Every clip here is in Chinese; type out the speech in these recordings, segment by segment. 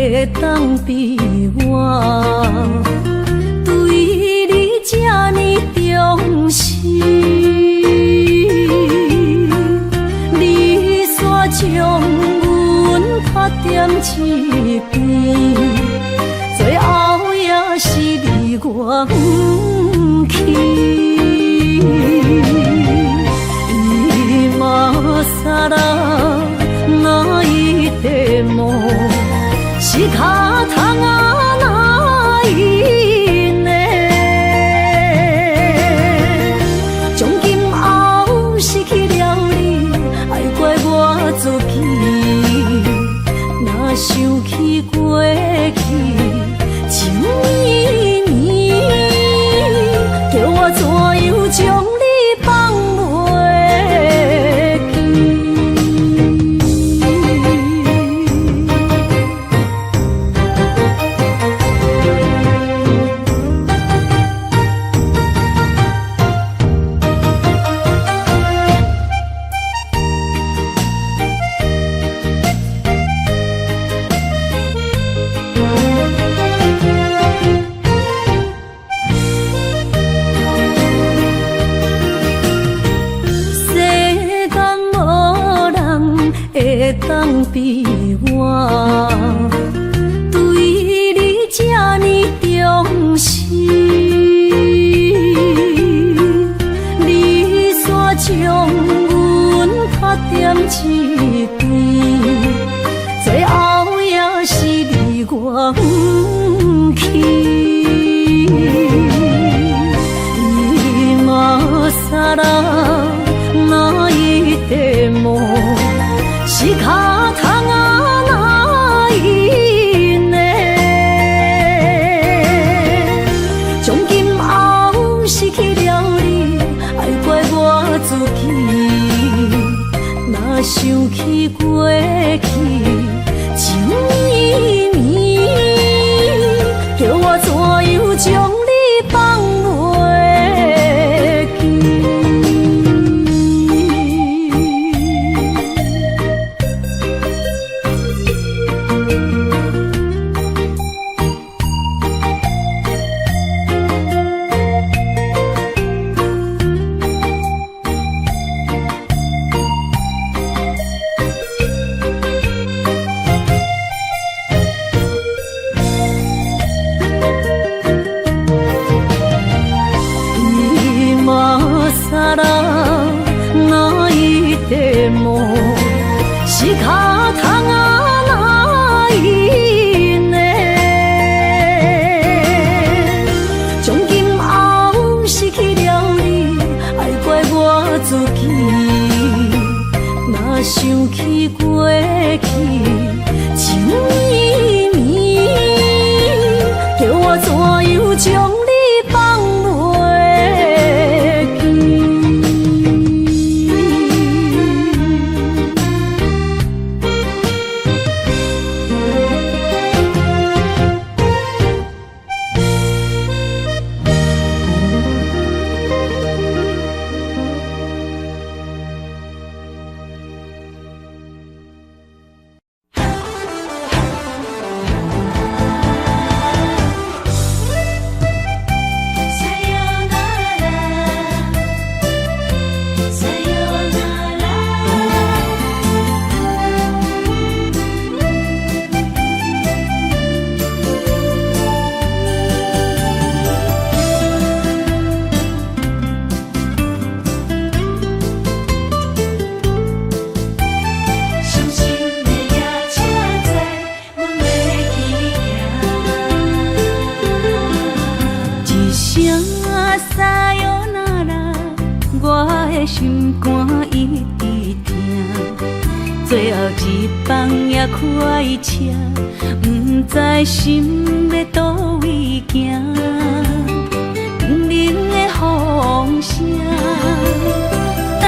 会当比我对你这呢重视，你煞将阮拍点一边，最后也是你我不去。今ら泣いても仕方がないね。从今后失去了你，爱怪我自己。若想起过去，情绵绵，叫我怎样将你放袂记？当比我对你这呢重视，你煞将阮拍点一边，最后也是你我不去。今ら泣いても仕方がないね。从今后失去了你，爱怪我自己。若想起过去，情绵绵，叫我怎样将你放袂记？泣いても仕方がないね。从今后失去了你，爱怪我自己。若想起过去，情绵绵，叫我怎样将你放袂记？心肝一直疼，最后一放也开车，不知心要倒位行。冷冷的风声，淡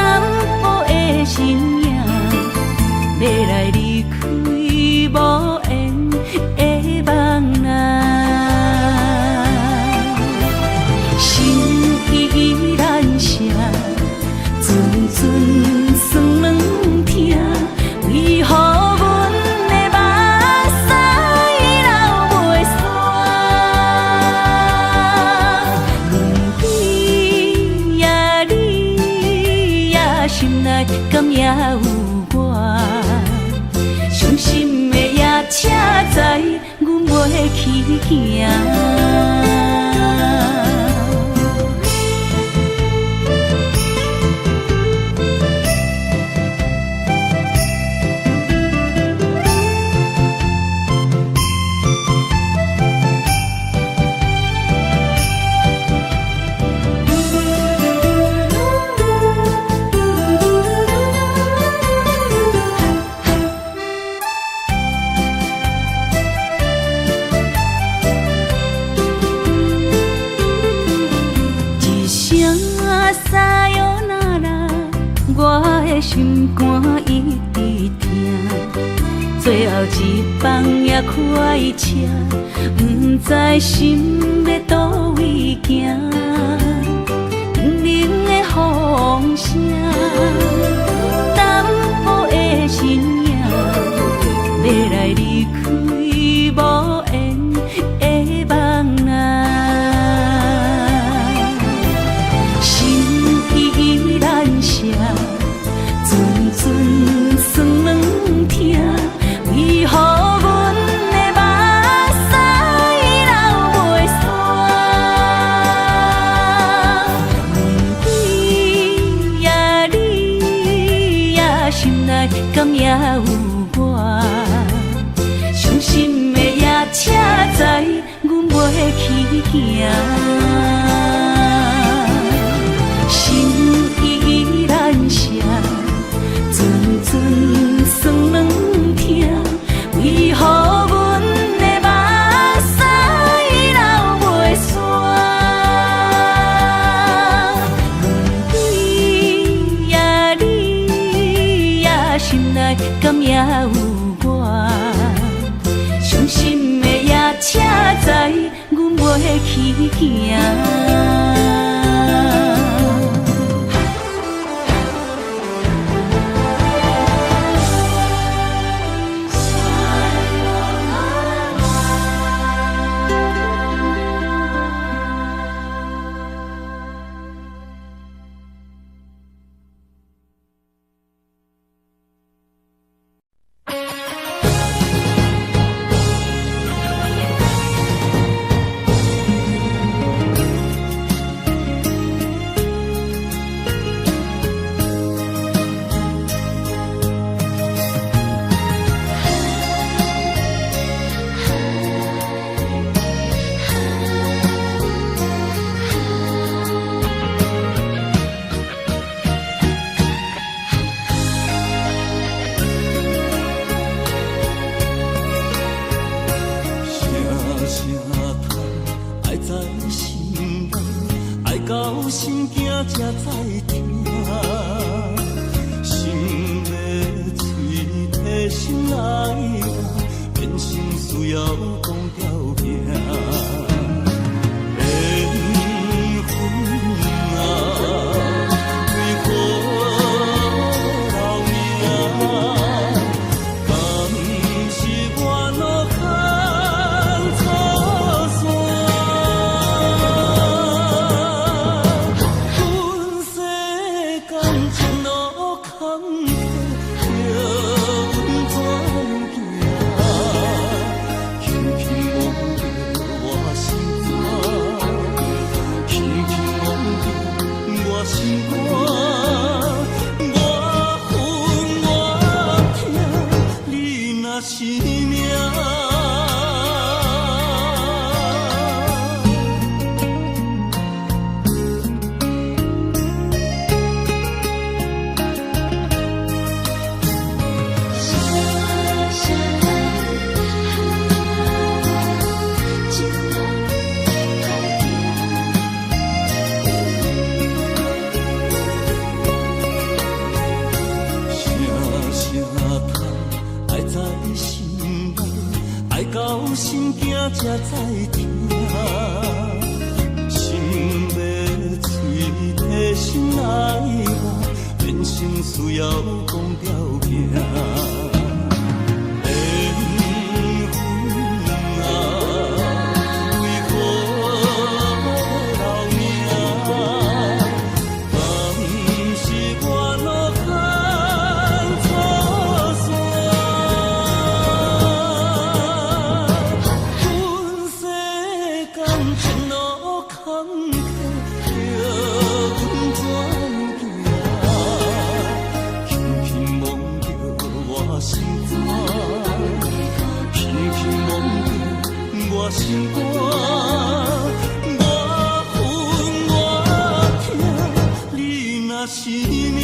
薄的身影，要来离开无缘的梦啊，心依然舍。阵阵酸软疼，为何阮的目屎行。心肝一直疼，最后一放也快车，不知心要倒位行。冷冷的风声，淡薄的身影，要来离开无缘的梦啊，心依然舍。阵酸软疼，为何阮的目屎流袂煞？问鬼呀你呀，心内敢也有我？伤心的夜车载，阮袂去行。心依然舍。阵酸软疼，为何阮的目屎流袂煞？问鬼呀你呀，心内敢也有我？伤心的夜车载，阮袂去行。才知听，心要碎的心爱我，变成需要讲条件。我心肝，我恨我痛，你若是命。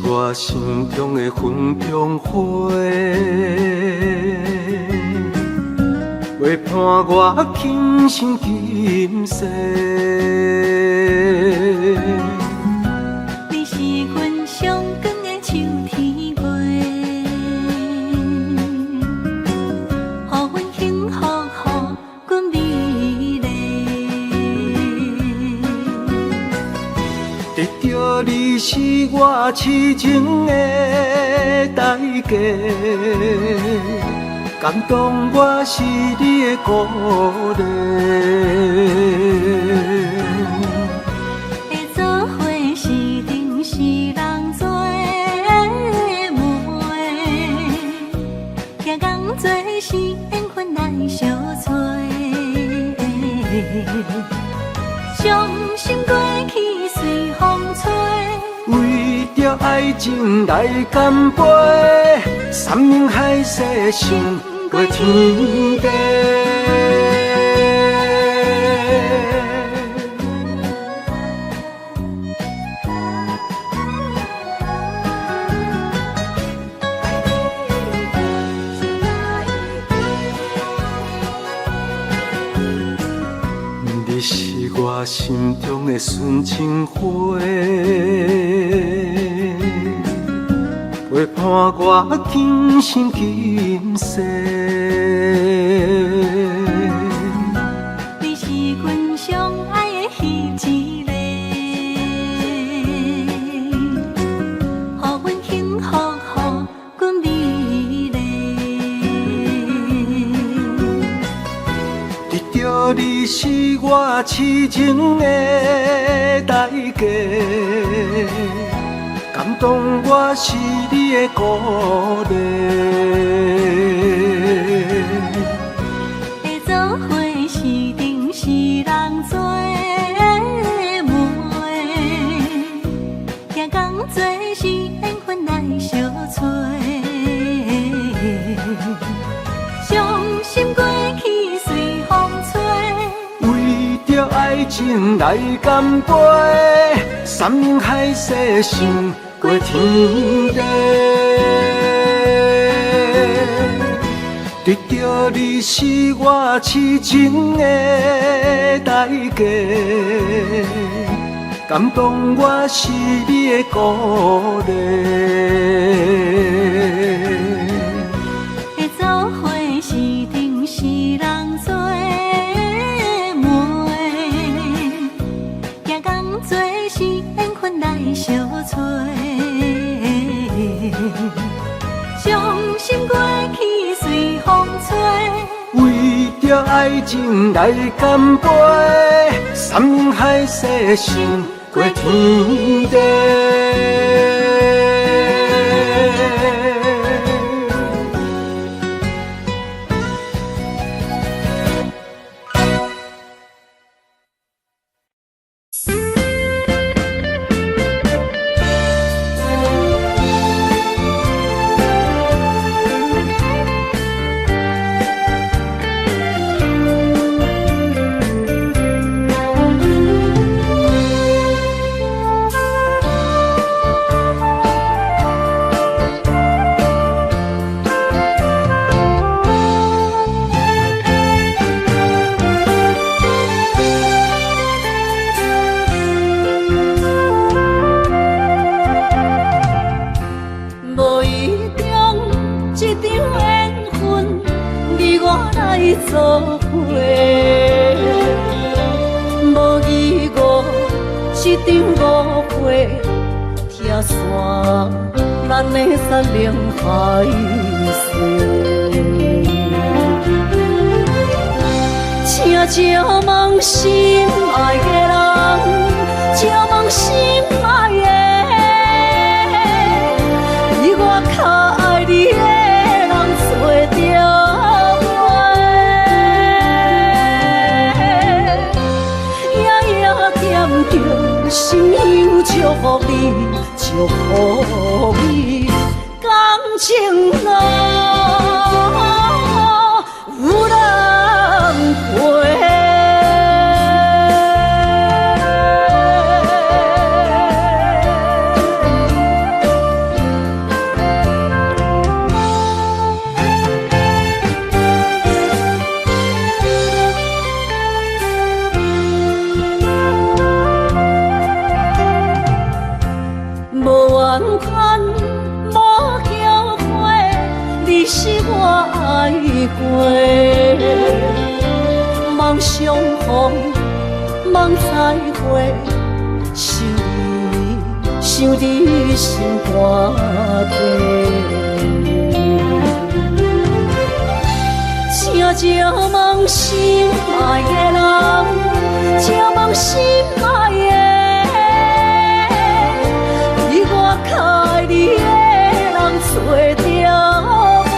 我心中的云中花，陪伴我今生今世。你得到你是我痴情的代价，感动我是你的鼓励。会做伙是定是人做的媒，行工做是缘分来相找。伤心过去随风吹，为着爱情来干杯，山盟海誓想过天地。你是我心中的纯情花，陪伴我今生今世。你是阮上爱的彼一个，予阮幸福，予阮美丽。得到你是我痴情的代价，感动我是你的鼓励。会做伙是定是人做的媒，行工做是缘分来相找。伤心过去随风吹，为着爱情来干杯，山盟海誓想过天地。得到你是我痴情的代价，感动我是你的鼓励。会做伙是定是人做的媒，行工做是缘分来相找。伤心过去随风吹，为着爱情来干杯，山盟海誓想过天地。无意中一场缘分，你我来做伙。无意外一场误会，拆散咱的山盟海誓。请照望心爱的人，照望心爱的。比我较爱你的人找着我，夜夜惦着心香祝福你，祝福你感情路有人陪。无缘分，无交会，你是我爱过。梦相逢，梦再会，想想你心肝底。请借问心爱的人，请问心爱的，比我较爱你的人找着未？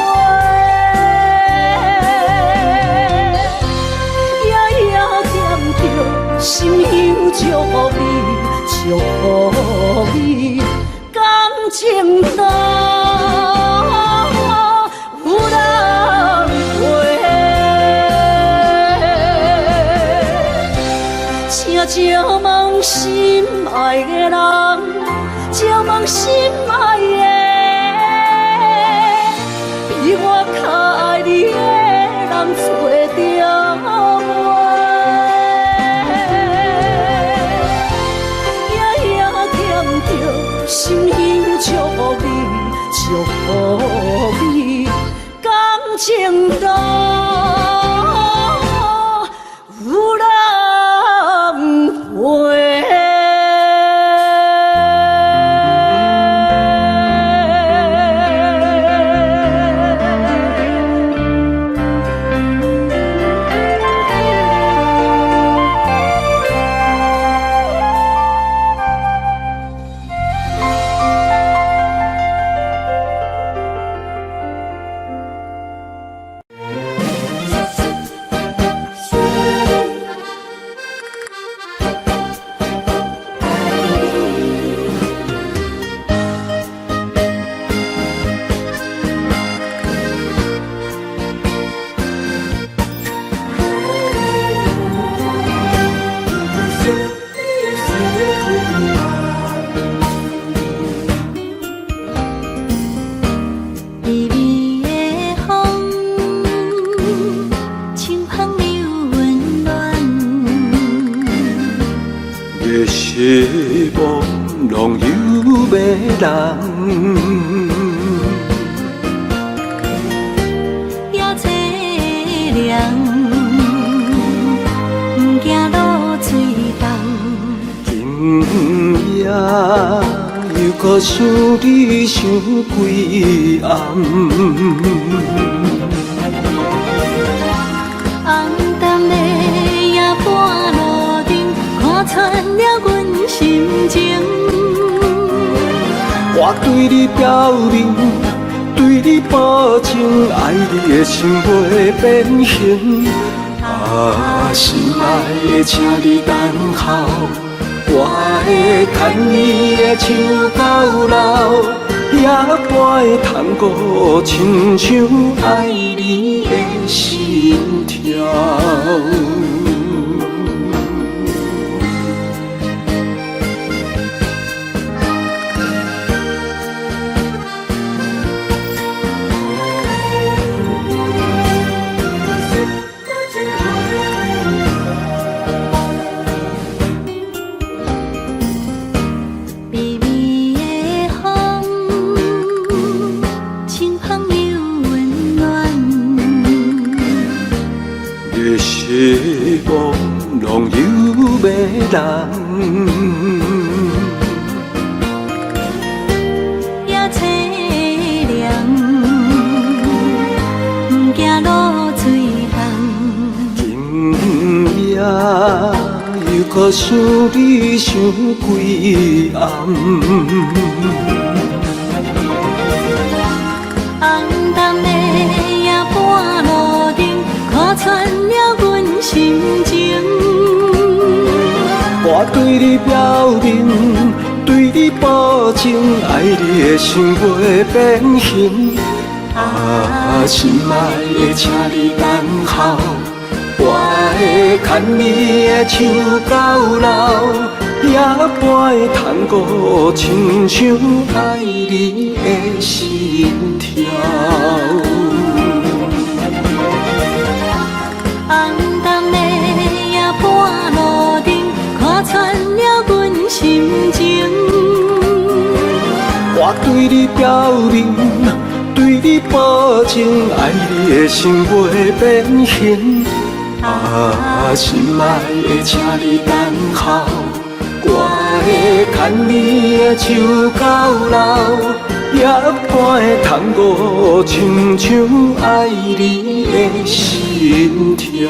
夜夜惦着，心忧祝福你，祝福你，感情淡。请问心爱的人，请问心爱的，比我较爱你的人找着未？夜夜惦着，心忧祝福你，祝福你，感情淡。希望拢有要人，也凄凉，不惊落水重。今夜又搁想你想几暗。红淡的夜半路灯，看穿了阮心情。我对你表明，对你保证，爱你的心袂变形。啊，心爱的，请你等候，我会牵你的手到老，也陪探戈，亲像爱你的心跳。希望拢有要人，也凄凉，不惊落水重。今夜又搁想你想几暗。红淡的夜半路灯，看穿了阮心情。我对你表明，对你保证，爱你的心袂变形。啊，心爱的，请你等候，我会牵你的手到老，也陪探戈，亲像爱你的心跳。红淡的夜半路灯，看穿了阮心情。我对你表明，对你保证，爱你的心袂变形。啊，心爱的，请你等候，我会牵你的手到老，也伴会窗户唱唱爱你的心跳。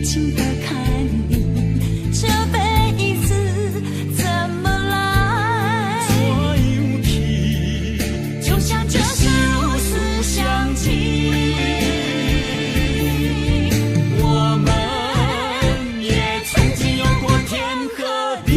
情的看你，这辈子怎么来？怎样去？就像这是如此相近。我们也曾经有过天和地。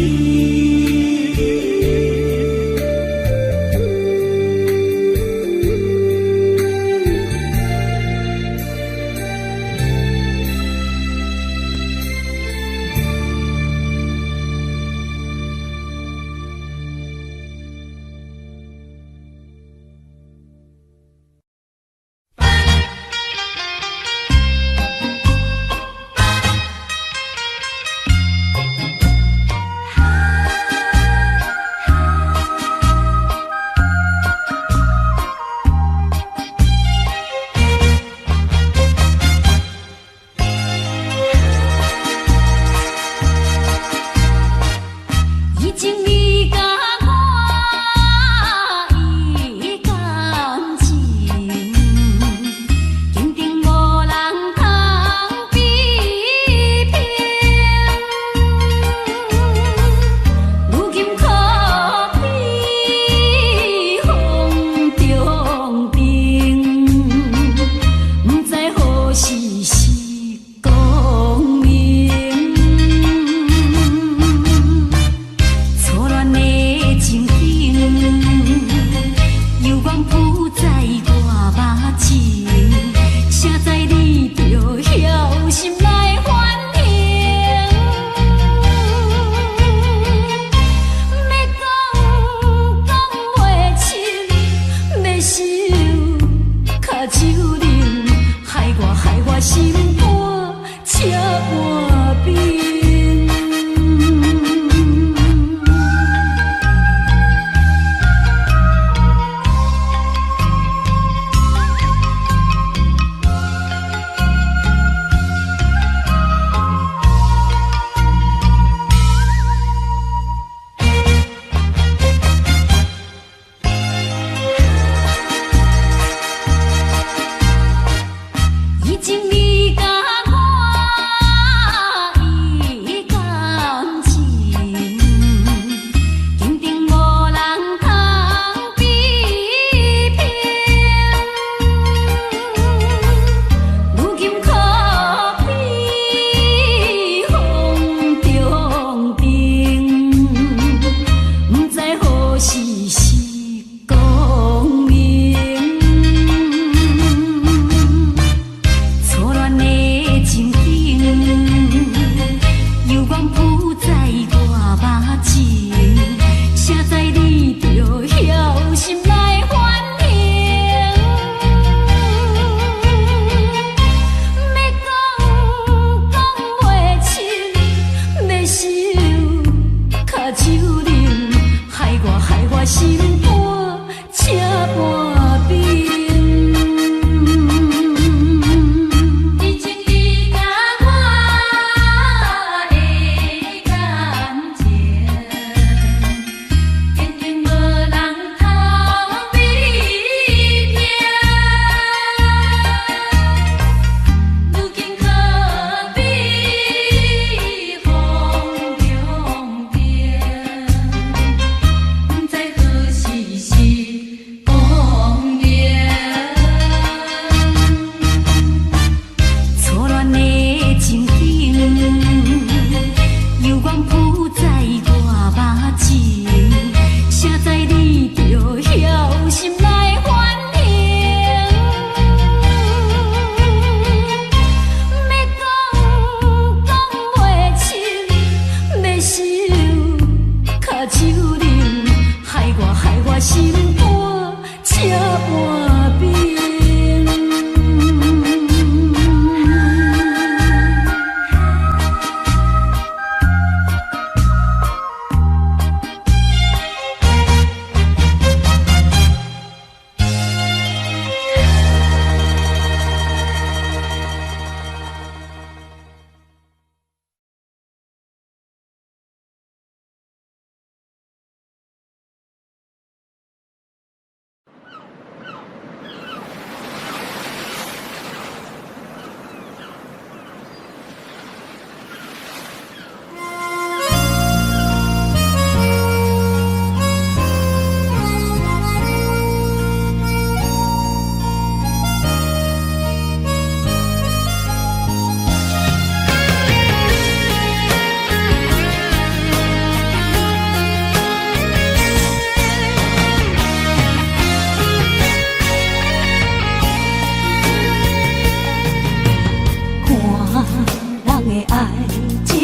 情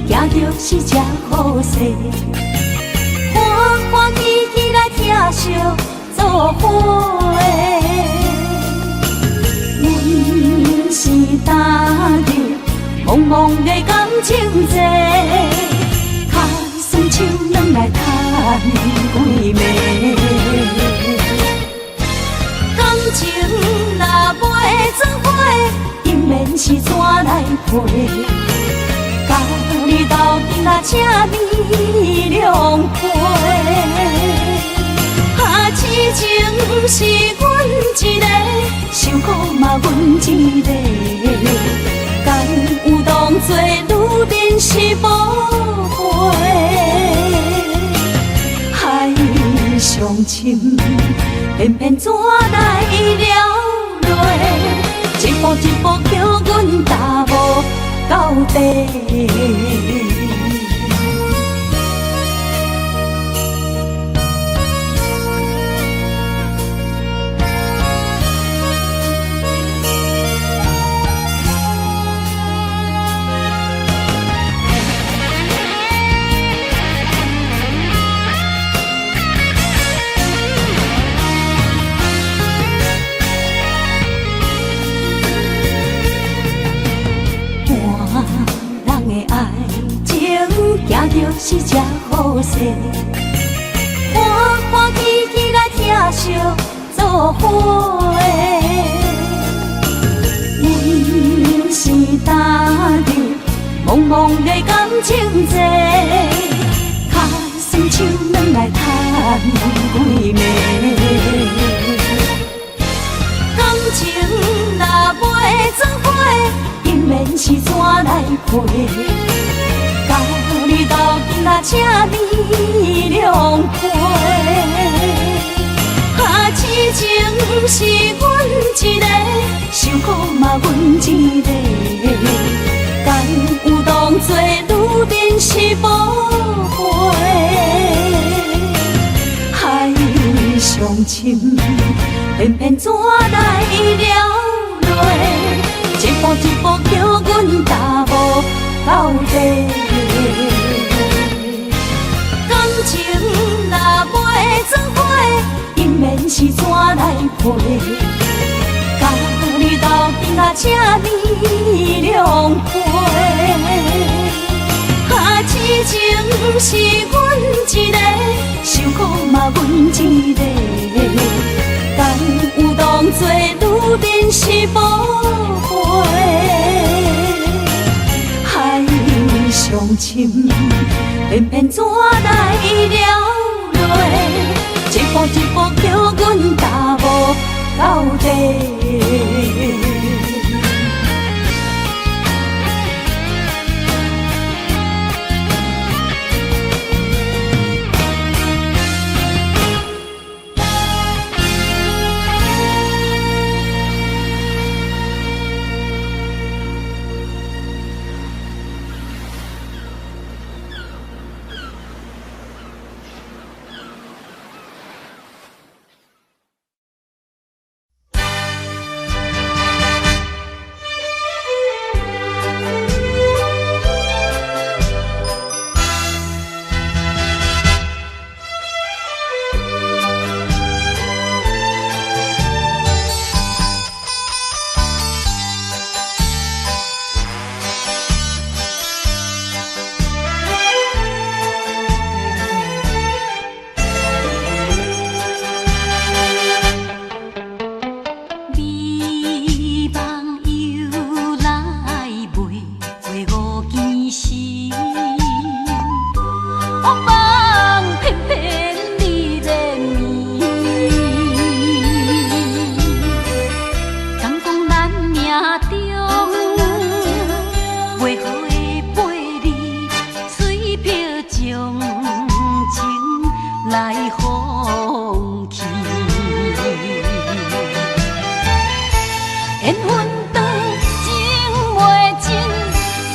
行着是这好势，欢欢喜喜来疼惜做伙的。阮是担着茫茫的感情债，卡算手软来赚几暝。感情若袂做伙，因免是怎来陪？甲你斗阵啊，请你谅解。啊，痴情是阮一个，受苦嘛阮一个。敢有当作女人是无悔？海上深，偏偏怎来了落？一步一步叫阮踏无到底。行着是这好势，欢欢喜喜来疼惜做伙的。阮是担着茫茫的感情债，卡算手软来赚几暝。感情若袂做伙，因免是怎来陪？甲你斗阵啊，请你谅解。啊，痴情是阮一个，受苦嘛阮一个。敢有当作女人是无悔？海上深，偏偏怎来了落？一步一步叫阮踏无到底。感情若袂做伙，因免是怎来陪？甲你斗阵啊，请你谅解。啊，痴情是阮一个，受苦嘛阮一个。敢有当作女人是无悔？海上深，偏偏怎来了落？一步一步叫阮踏无到底。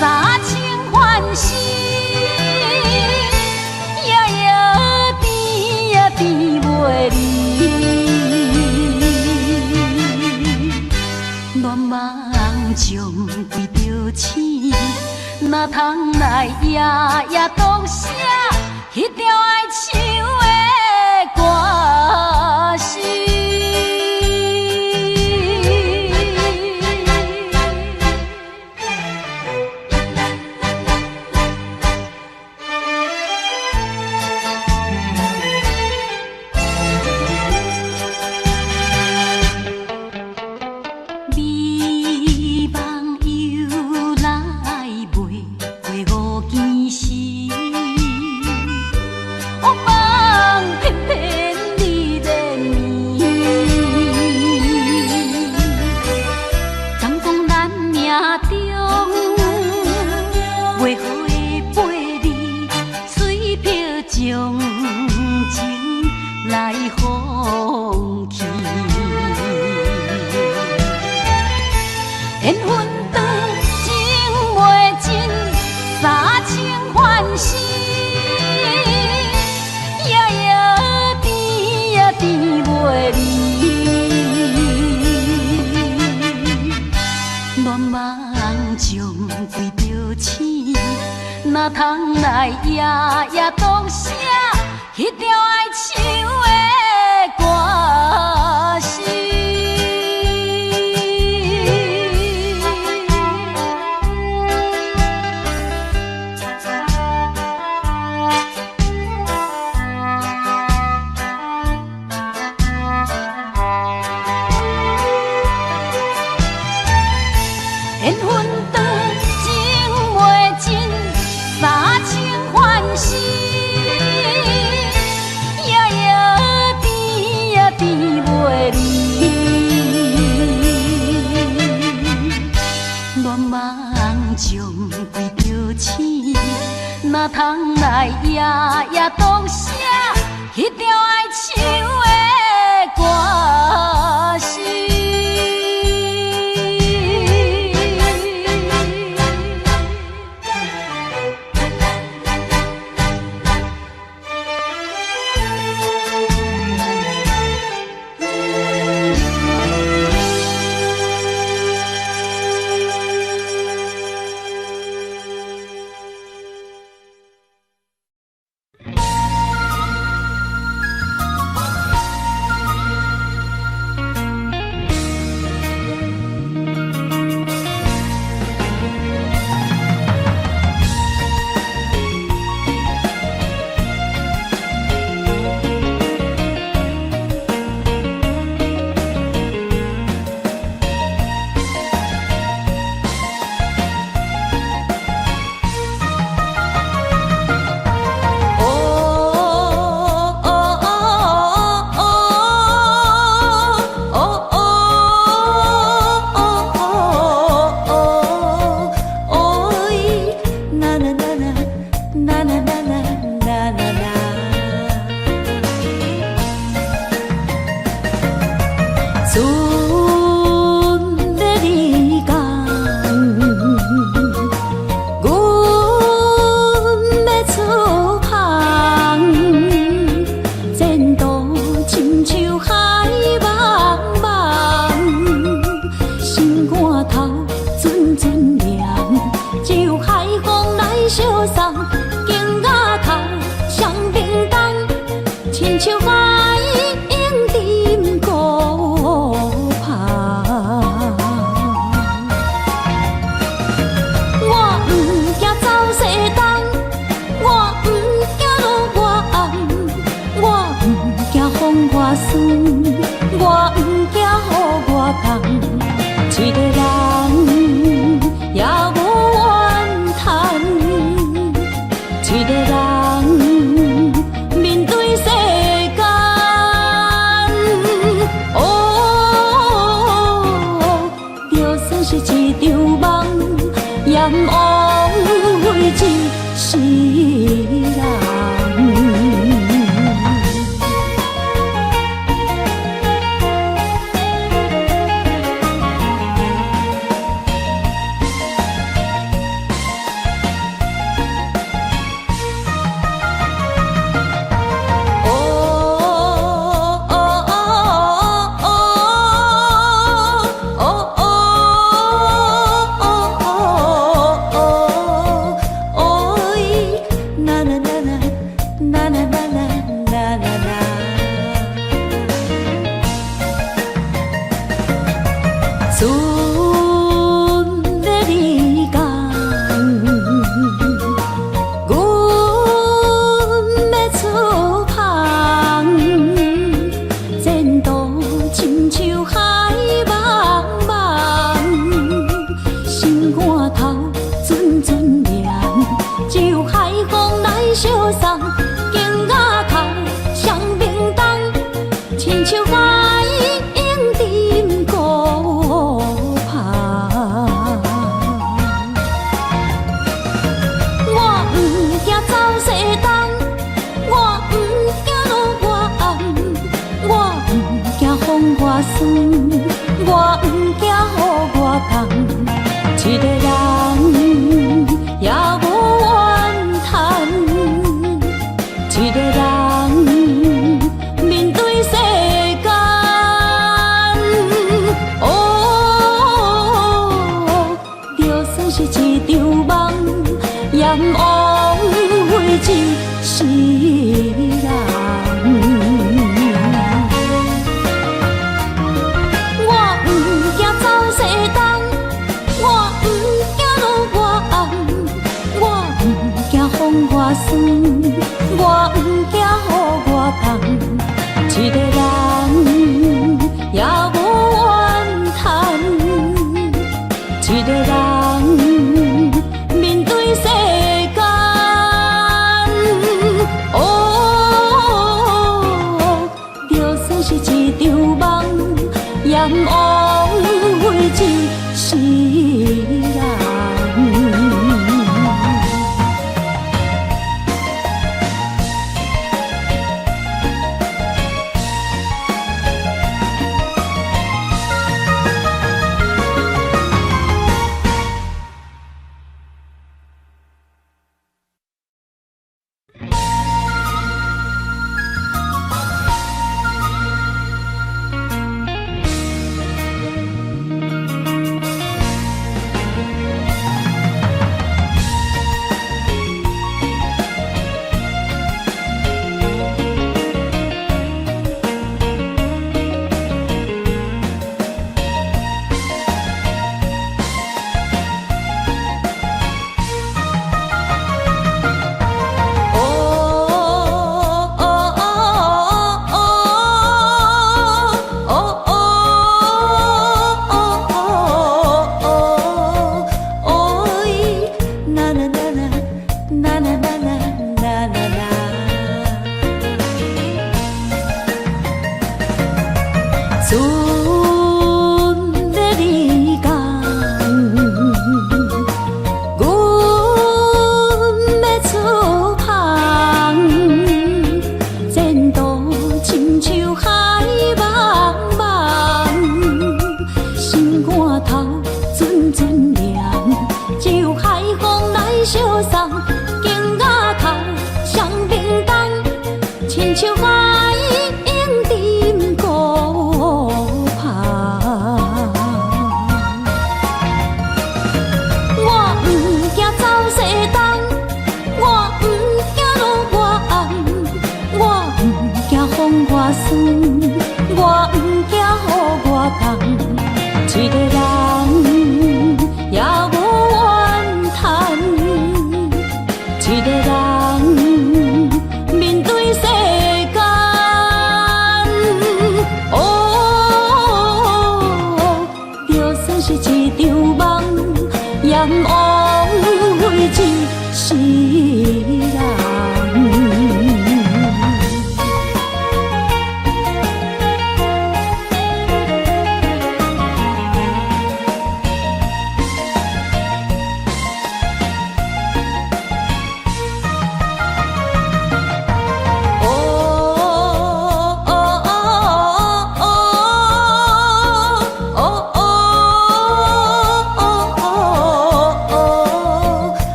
三情换心，也哪通来夜夜读写迄条爱唱的歌词？哪通来夜夜读写迄条爱唱的歌词？缘分长情袂尽，三情欢喜，夜夜甜呀甜袂离。恋梦将规条星，哪通来夜夜读写迄条爱唱的歌词？相送，景雅头双明灯，亲像海涌沉孤帆。我不惊走西东，我不惊路外暗，我不惊风外酸，我不惊雨外重。一个人也无怨叹，一个人面对世间。就算是一场梦，阎王会一世人。我不惊走西东，我不惊路外暗，我不惊风外酸，我不惊雨外重。一个人也无怨叹，一个人面对世间。就算是一场梦，阎王会一世人。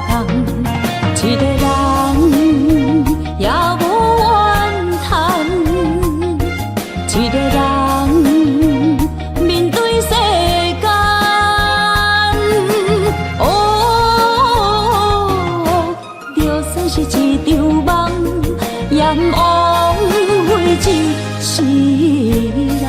同，一个人也无怨叹，一个人面对世间，就算是一场梦，也枉费一世人。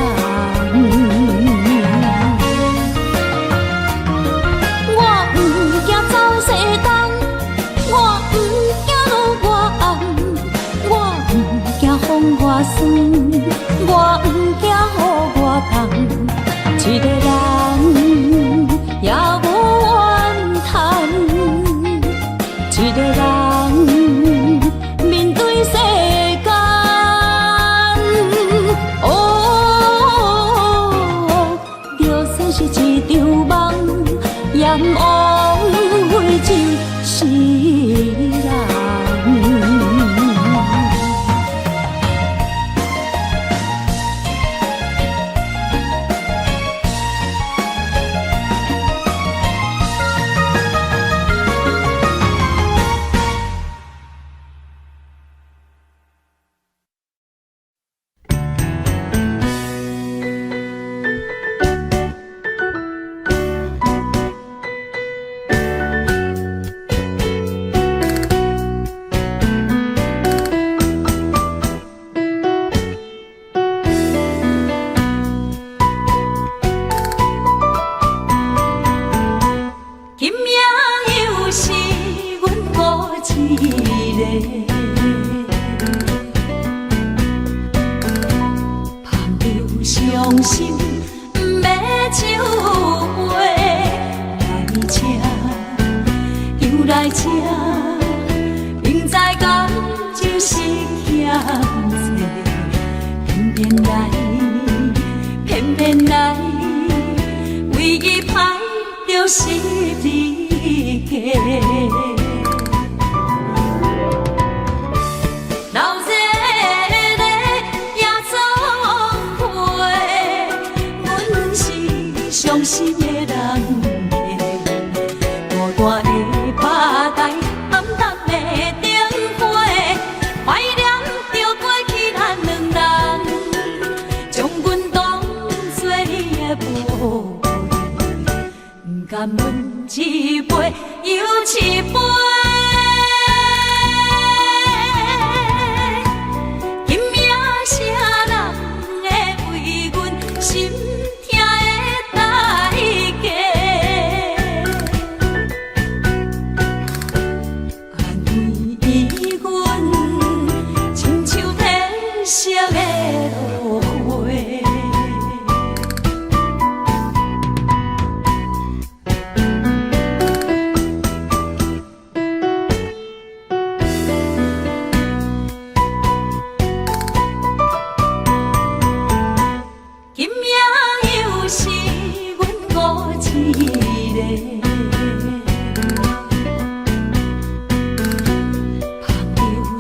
我酸，我不惊予我痛，一个人也无怨叹，一个人面对世间，就算是一场梦，也枉费一世人。伤心不要收回，来吃又来吃，明知感就是欠债，偏偏来，偏偏来，唯一歹就是你家。伤心的人大大的巴台，暗淡的灯花，怀念着过去咱两人，将阮当作你的宝贝，不甘阮一杯又一杯。今夜啥人会为阮心？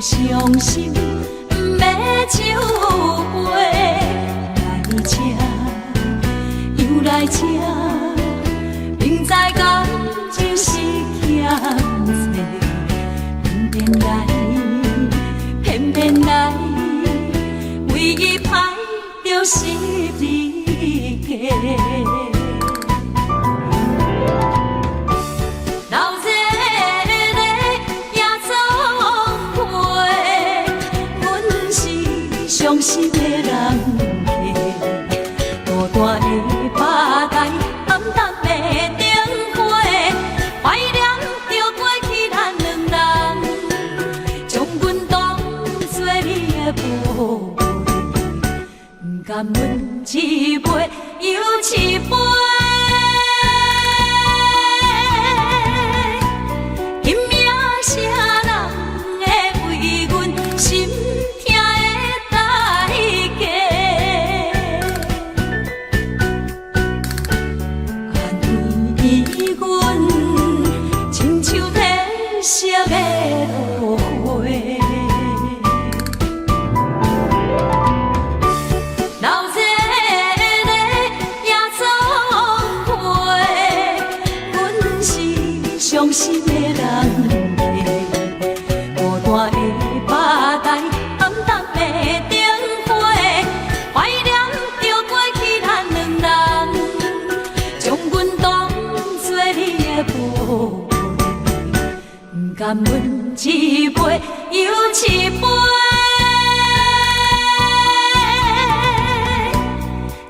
伤心不要收回，来吃又来吃，明知感就是欠债，偏偏来，偏偏来，唯一歹就是你家。伤心的人大大的巴台，暗淡的灯花，怀念着过去咱两人，将阮当作你的宝贝，不甘阮一杯又一杯。今夜啥人会为阮心？惜的落花，老热难问一杯又一杯。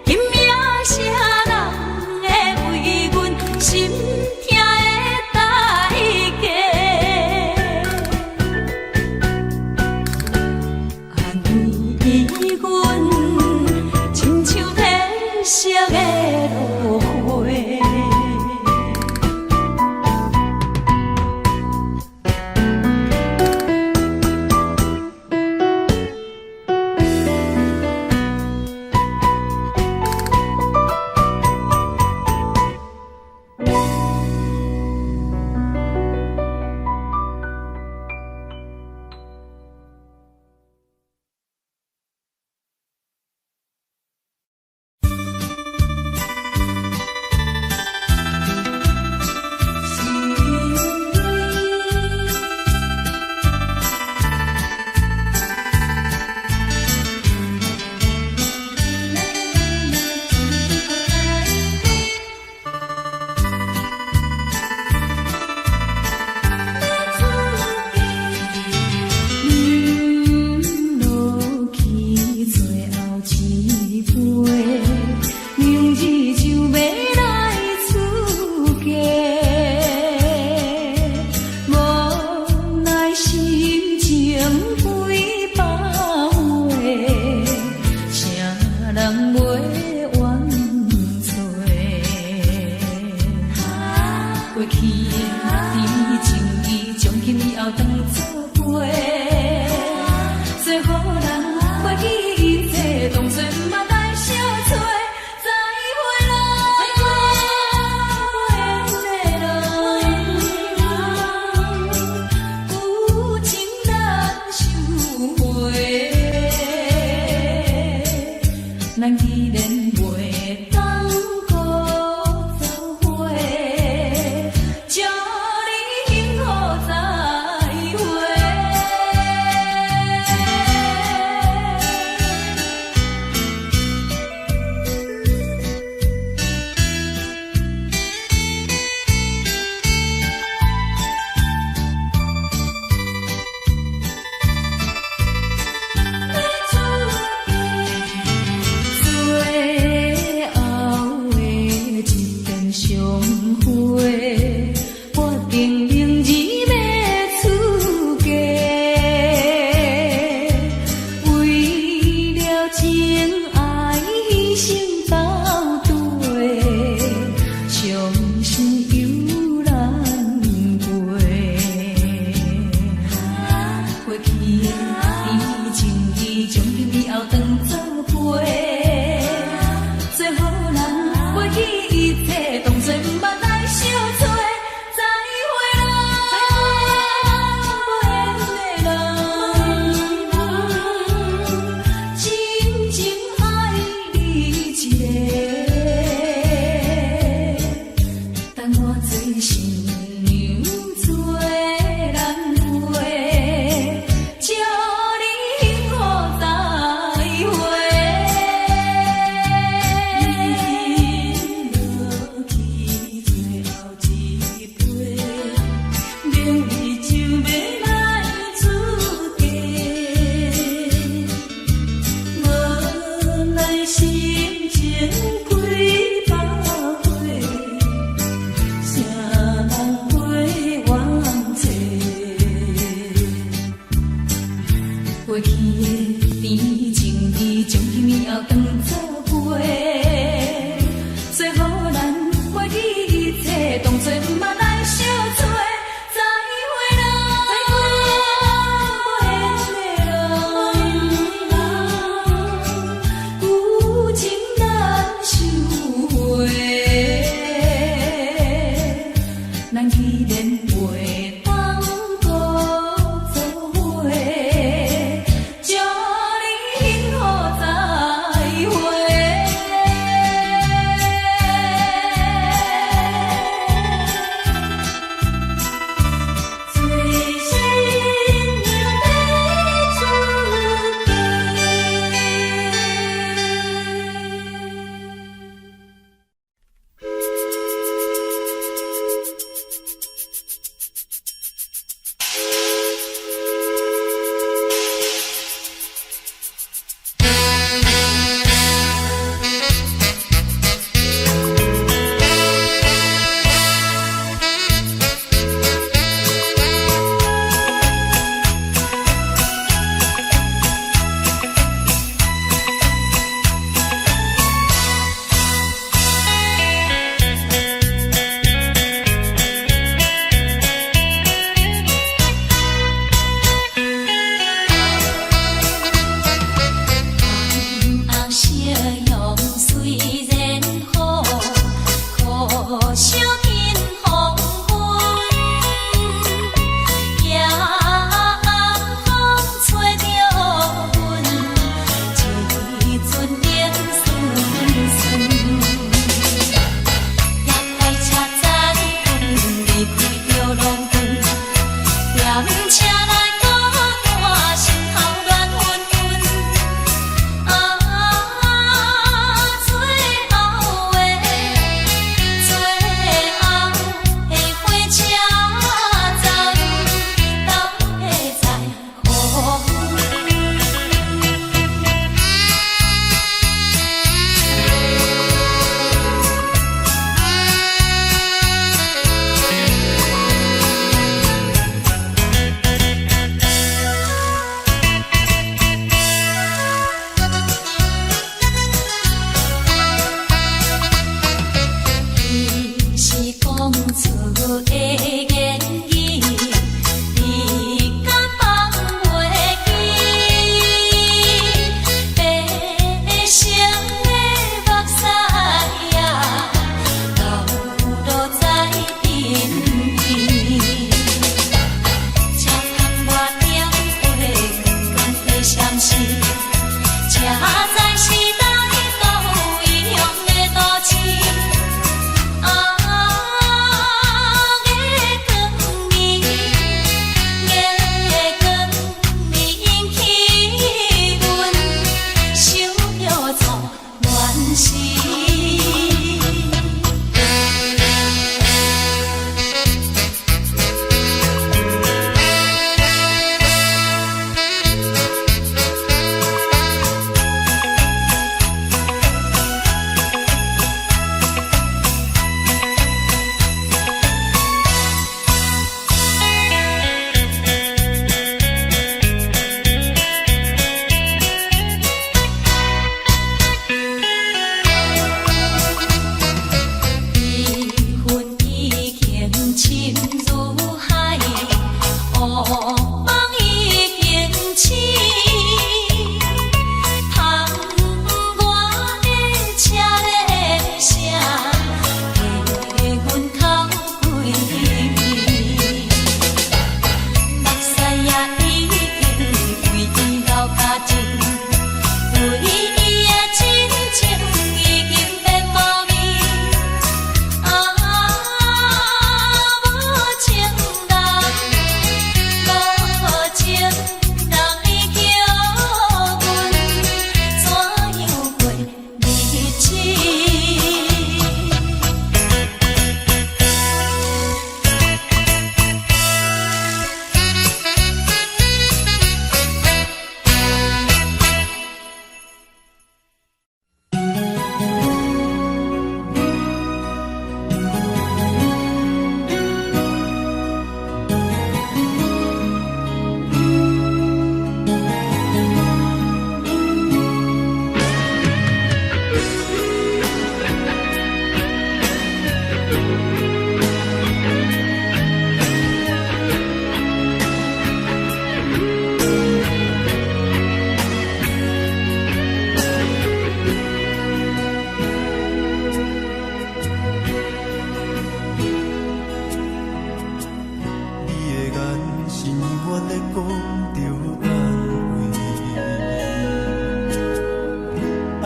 今夜啥人会为阮心痛的代价？安慰阮，亲像褪色的落花。叫你幸福再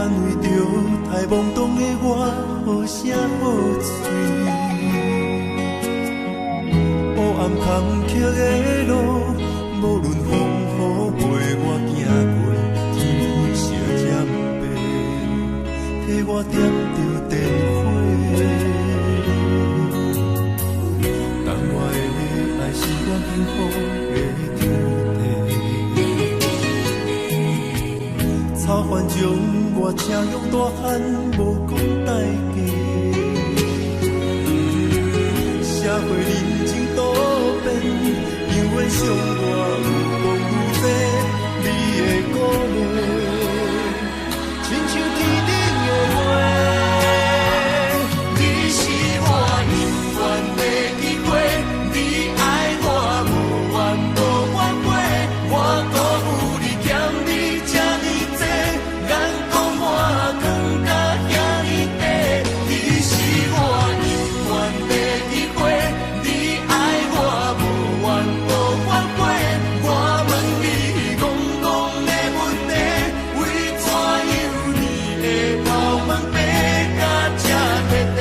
安慰着太懵懂的我，好声好嘴。黑暗坎坷的路，无论风雨陪我行过，天昏烧渐白，替我点着灯火。当我的爱是我幸福的草原将我车用大汉，无讲代价。社会人情多变，因为伤我有讲有多，你的鼓励，亲像天顶的花。你是我永远的机会，你爱我无怨无怨悔，我都有你欠你这呢多。眼光满光甲遐尼短，你是我永远的机会，你爱我无怨无怨悔。我问你戆戆的问题，为怎样你会跑问白甲这彻底？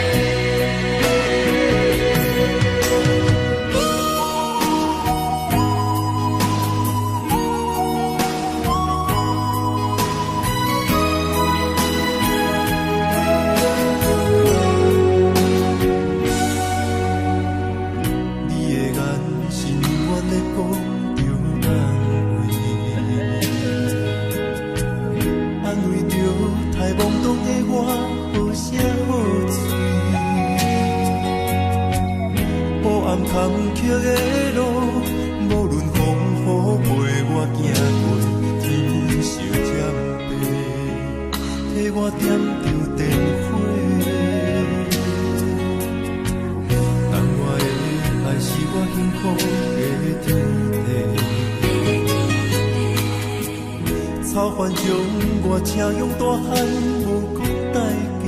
坎坷的路，无论风雨陪我行过，天昏烧渐白，替我点着灯火。当我的爱是我幸福的天地，草原将我车用大汉，无讲代价。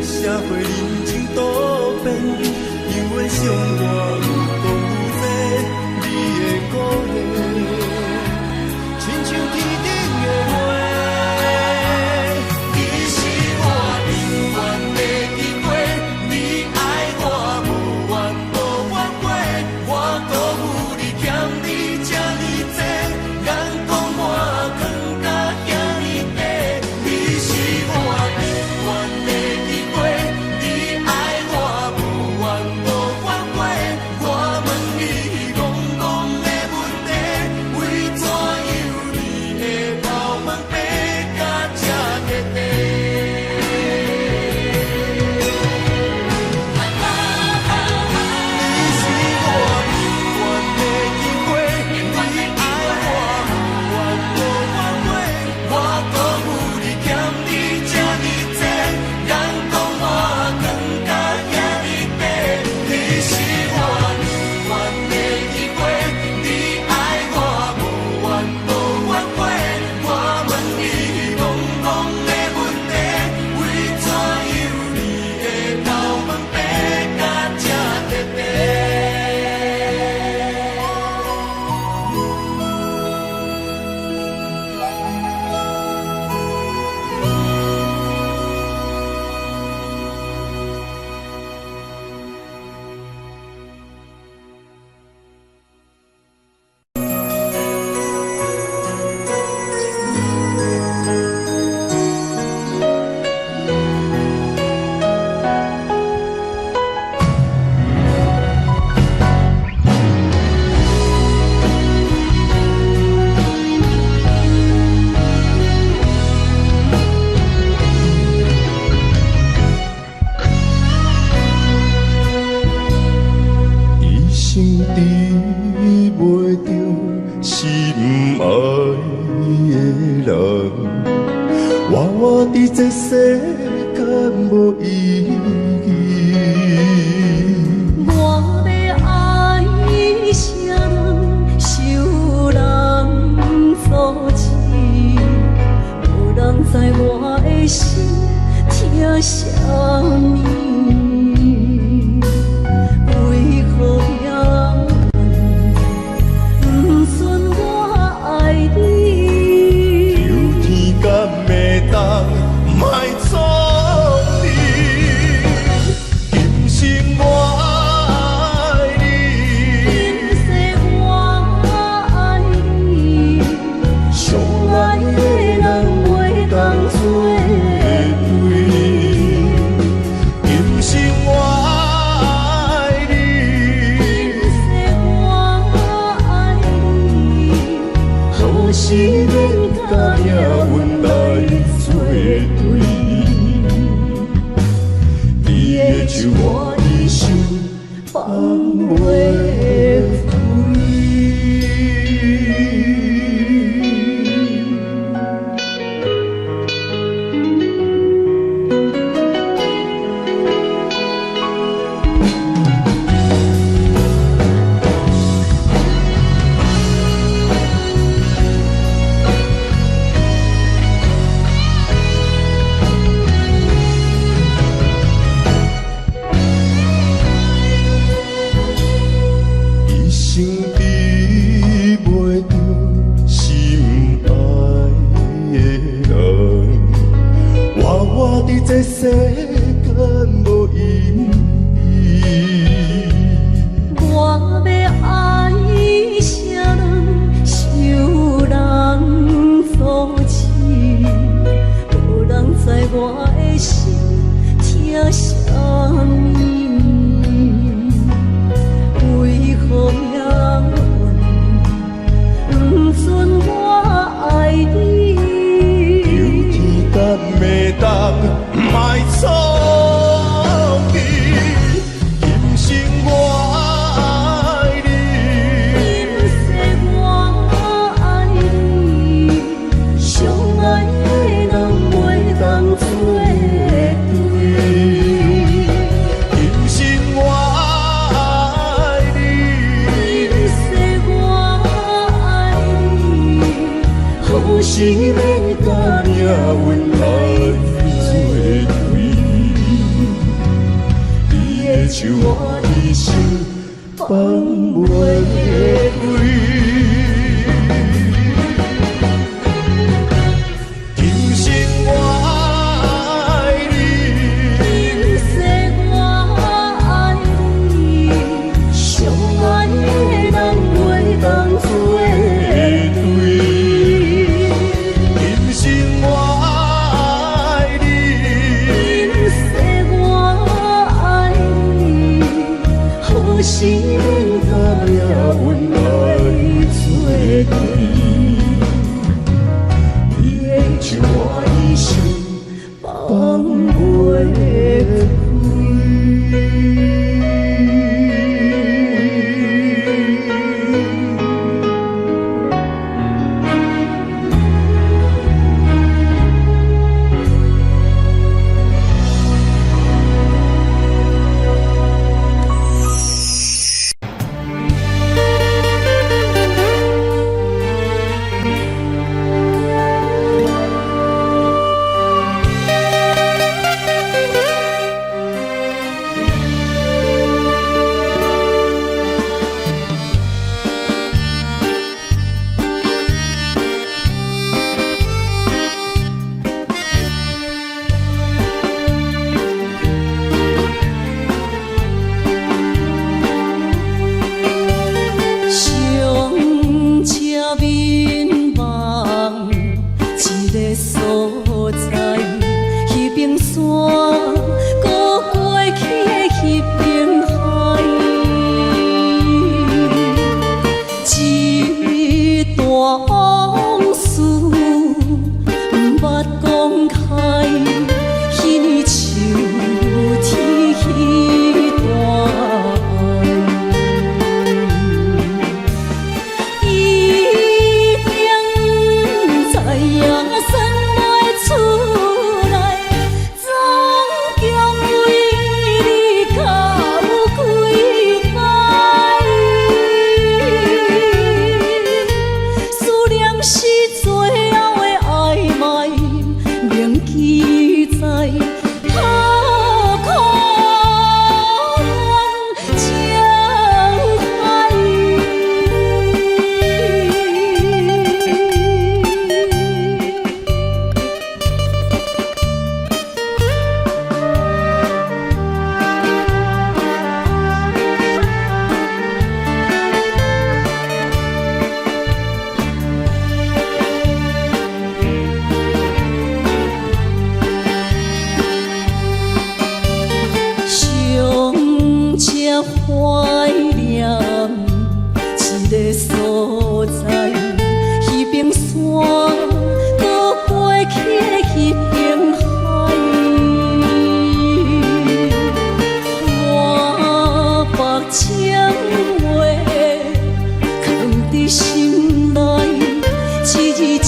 社会人情多变，因为伤我有讲有多，你的鼓励，亲像天顶的花。你是我永远的机会，你爱我无怨无怨悔，我都有你欠你这呢多，眼光满光甲遐尼短，你是我永远的机会。这世间无意义。我要爱谁人，受人所欺，无人知我的心疼啥物。为何要不顺我爱你？是免甲命运来作对。你的手我的手，放袂开。这世间无意义，我要爱啥人，受人所欺，无人知我的心疼啥物，为何命运不准我爱你？有天干袂当。莫错记，今生我爱你，今世我爱你，相爱的人袂当做对。今生我爱你，今世我爱你，好是免甲命运来。手我的手放袂开，今生我爱你，今世我爱你，相爱的人袂当做对。今生我爱你，今世我爱你。是免甲命运来作对，你的手我的手放袂开。搁过去去平海。我把情话藏伫心内，一字一句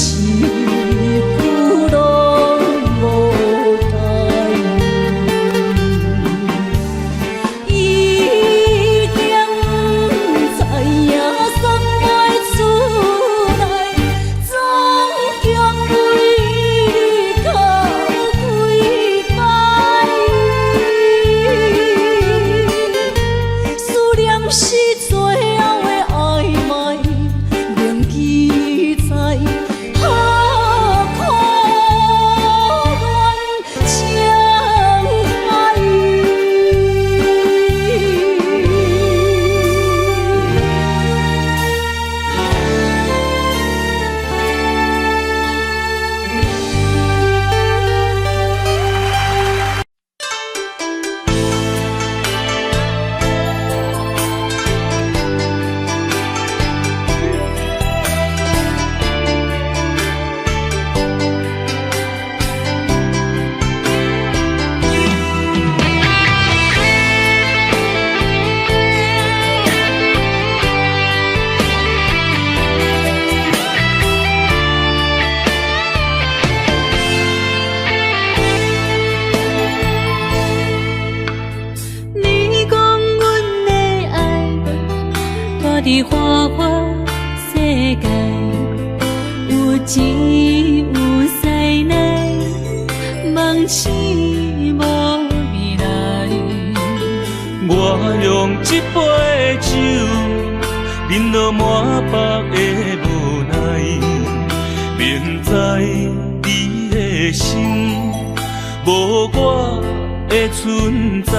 拢无改。已经知影送袂出来，总将为你哭几摆。思念是最后的暧昧，铭记在何苦恋情海。你讲阮的爱，住伫花花世界，有钱有势来，梦醒无未来。我用一杯酒，饮落满腹的无奈，明知你的心无我的存在。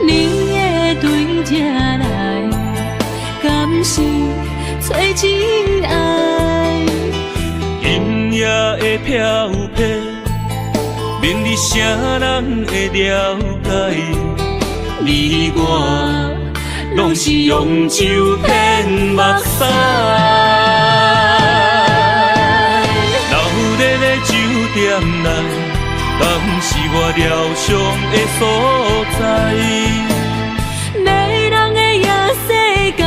你的对这来，敢是找真爱？音乐的飘撇，明日谁人会了解？你我拢是用酒骗目屎，留在咧酒店内，敢是我疗伤的所在？迷人的夜世界，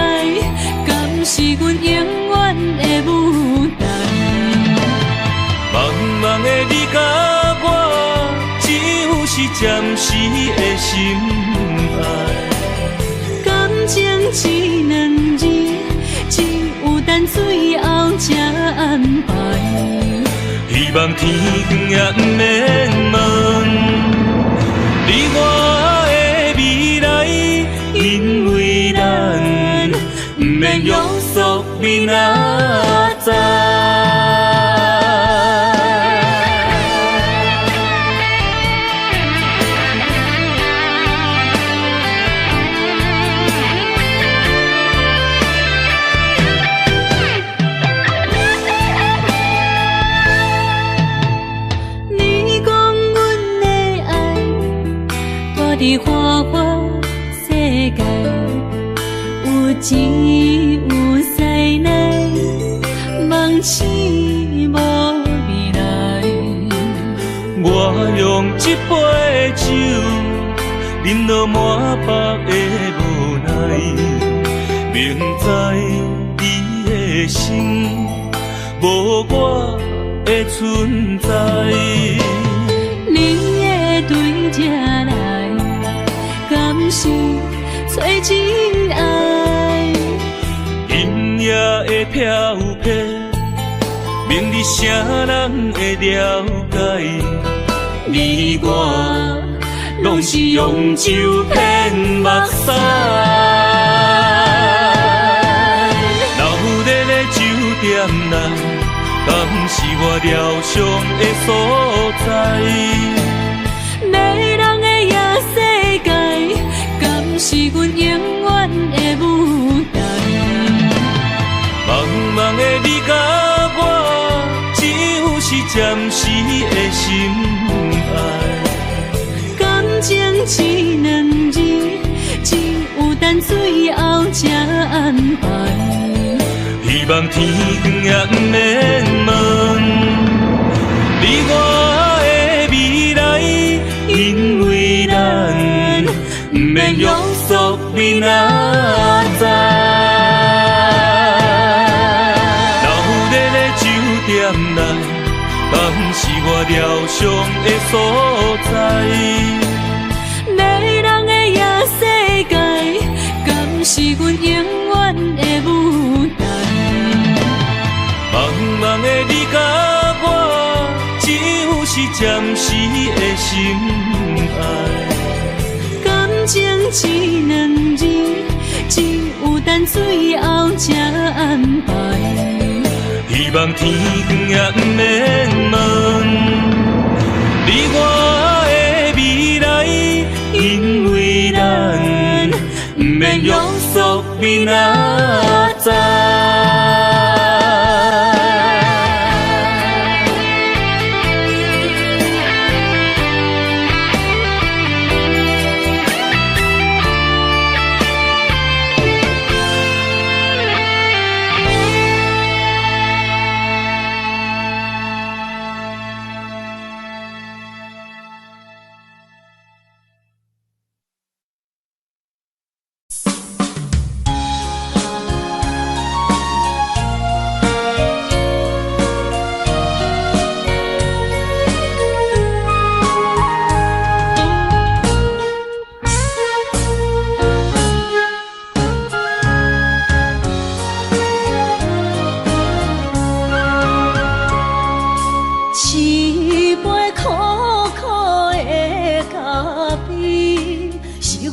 敢是阮永远的舞台？茫茫的你甲我，只有是暂时的心爱。感情只两字，只有等最后才安排。希望天光也不免问，你我的未来，因为咱不免约束明仔载。你讲阮的爱，住伫花花世界，有钱有势来，梦醒无未来。我用一杯酒，饮落满腹的无奈，明知你的心无我的存在。你的对这来，敢是找真爱？音乐的飘撇，明日谁人会了解？你我拢是用酒骗目屎，留在咧酒店内，敢是我疗伤的所在？迷人的夜世界，敢是阮永远的舞台？茫茫的你甲我，只有是暂时的心爱。感情只两字，只有等最后才安排。希望天光也不免问，你我的未来，因为咱不免约束你哪知。老日的酒店内，敢是我疗伤的所在？迷人的夜世界，敢是阮永远的舞台？茫茫的你甲我，只有是暂时的心爱。感情只两字，只有等最后才安排。希望天光也不免问，你我的未来，因为咱不免约束你哪知。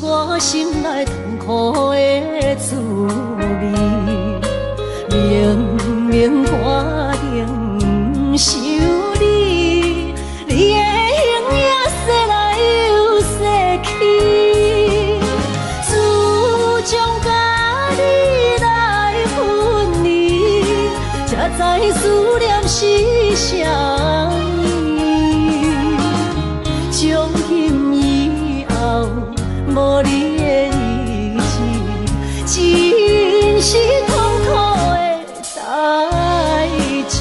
我心内痛苦的滋味，明明我定想你，你的形影说来又说去，自从甲你来分离，才知思念是啥物，从今以后。无你的日子，真是痛苦的代志。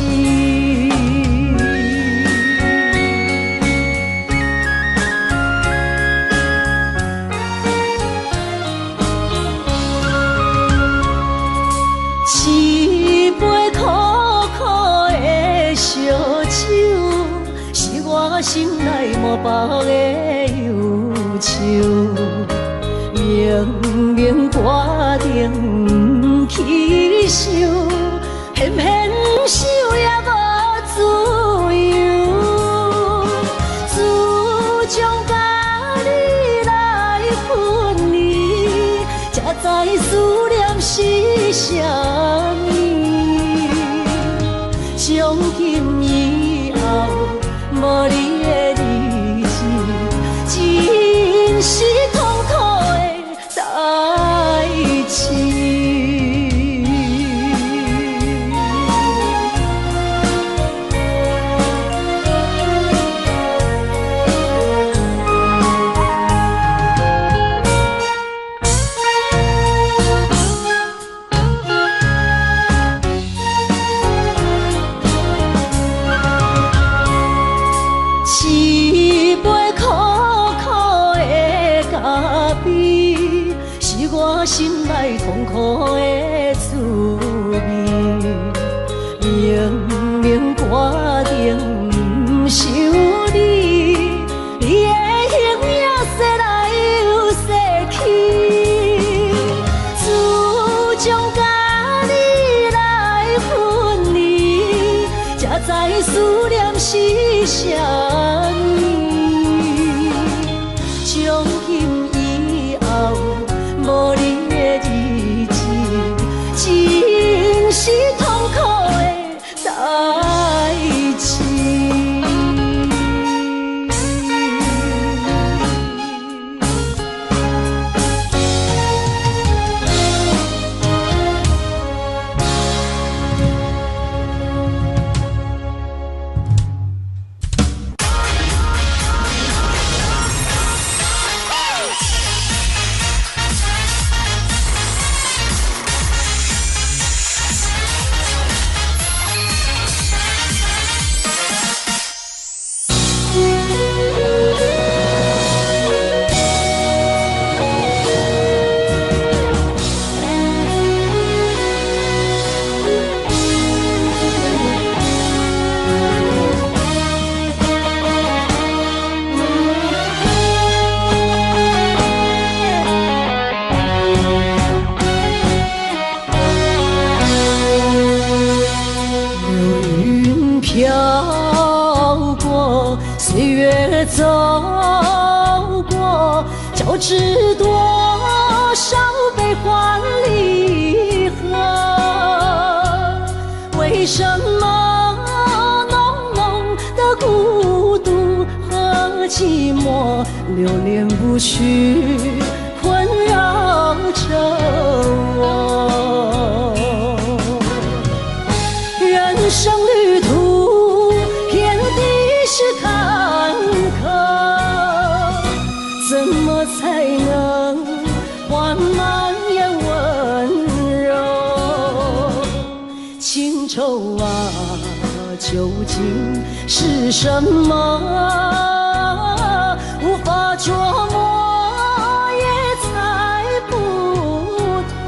一杯苦苦的烧酒，是我心内满腹的忧愁。明明决定去受，偏偏受也无自由。自从甲你来分离，才知思念是啥物。从今以后，无你的日子，真是痛苦。一杯苦苦的咖啡，是我心内痛苦的滋味。明明决定不想你，你的形影说来又说去。自从甲你来分离，才知思念是啥物。从今以后，无你的日子，真是痛苦的代志。过，岁月走过，交织多少悲欢离合？为什么浓浓的孤独和寂寞流连不去，困扰着我？人生旅途遍地是坎坷，怎么才能换满眼温柔？情愁啊，究竟是什么？无法捉摸，也猜不透。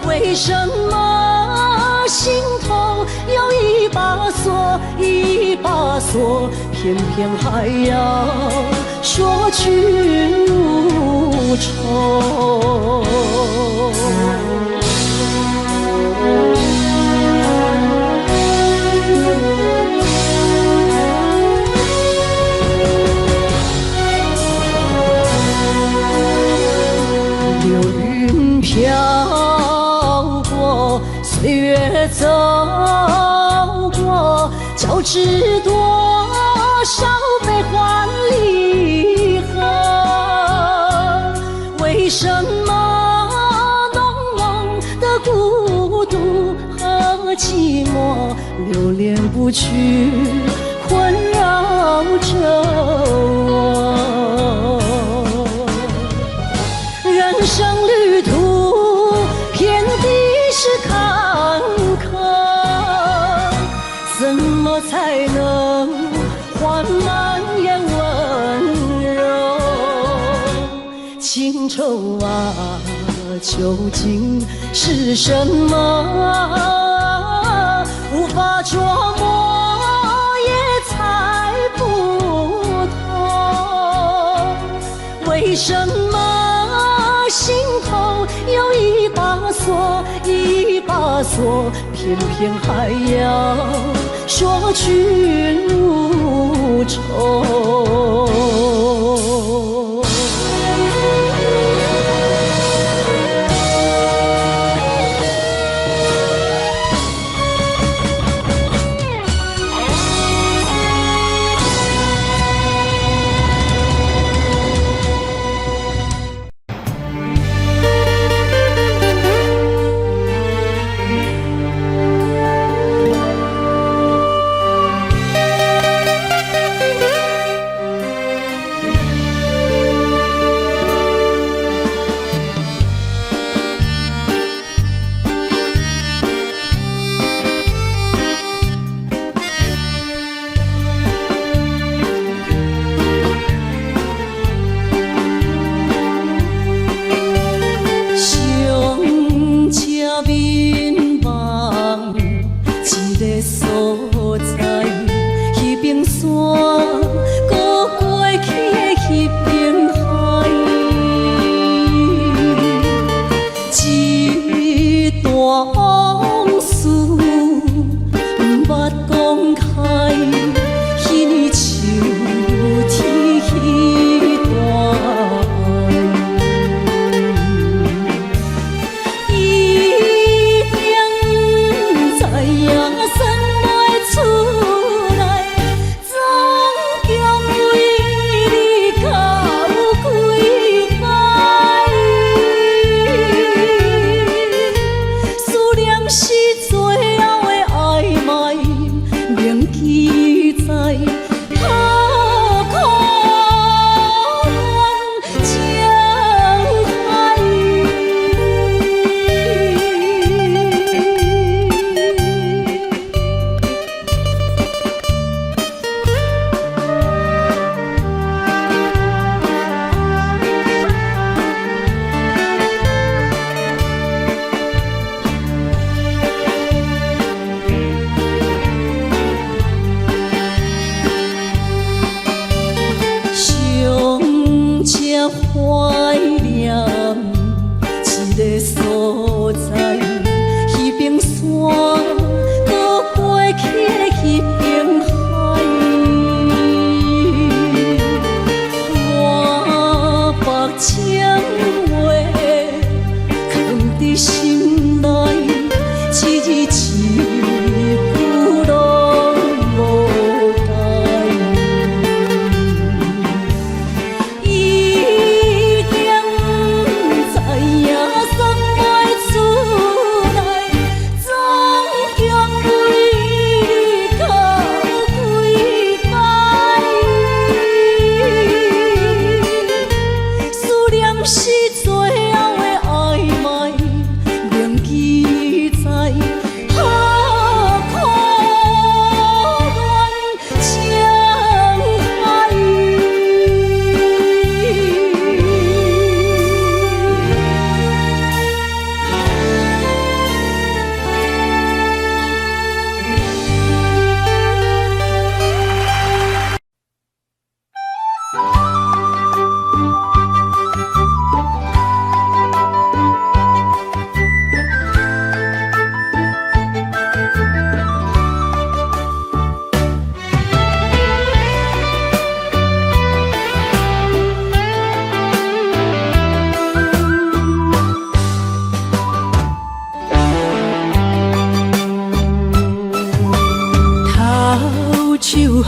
为什么心头有一把锁，一把锁，偏偏还要说去无愁？流云飘过，岁月走过，交织多少悲欢离合？为什么浓浓的孤独和寂寞流连不去，困扰着我？人生旅途遍地是坎坷，怎么才能换满眼温柔？情愁啊，究竟是什么？无法捉摸，也猜不透。为什么心头有一把锁，一把锁，偏偏还要说去无愁？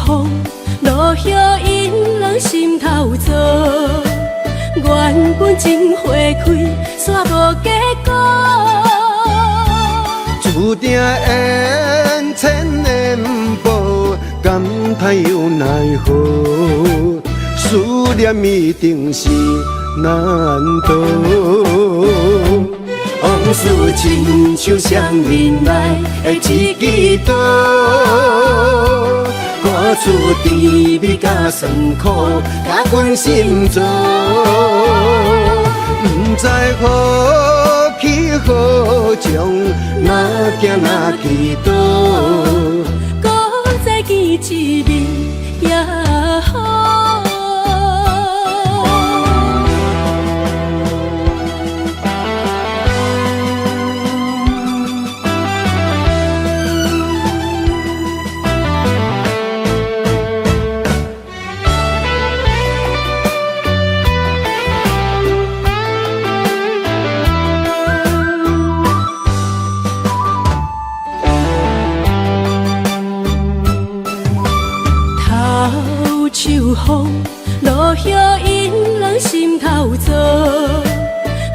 风，落叶引人心头躁。原本情花开，煞无结果。注定缘千年报，感叹又奈何？思念一定是难渡。往事亲像双面来的一支刀，看出甜蜜甲酸苦，甲阮心中。不知何去何从，哪行哪去倒？搁再见一面也好。秋风，落叶引人心头躁。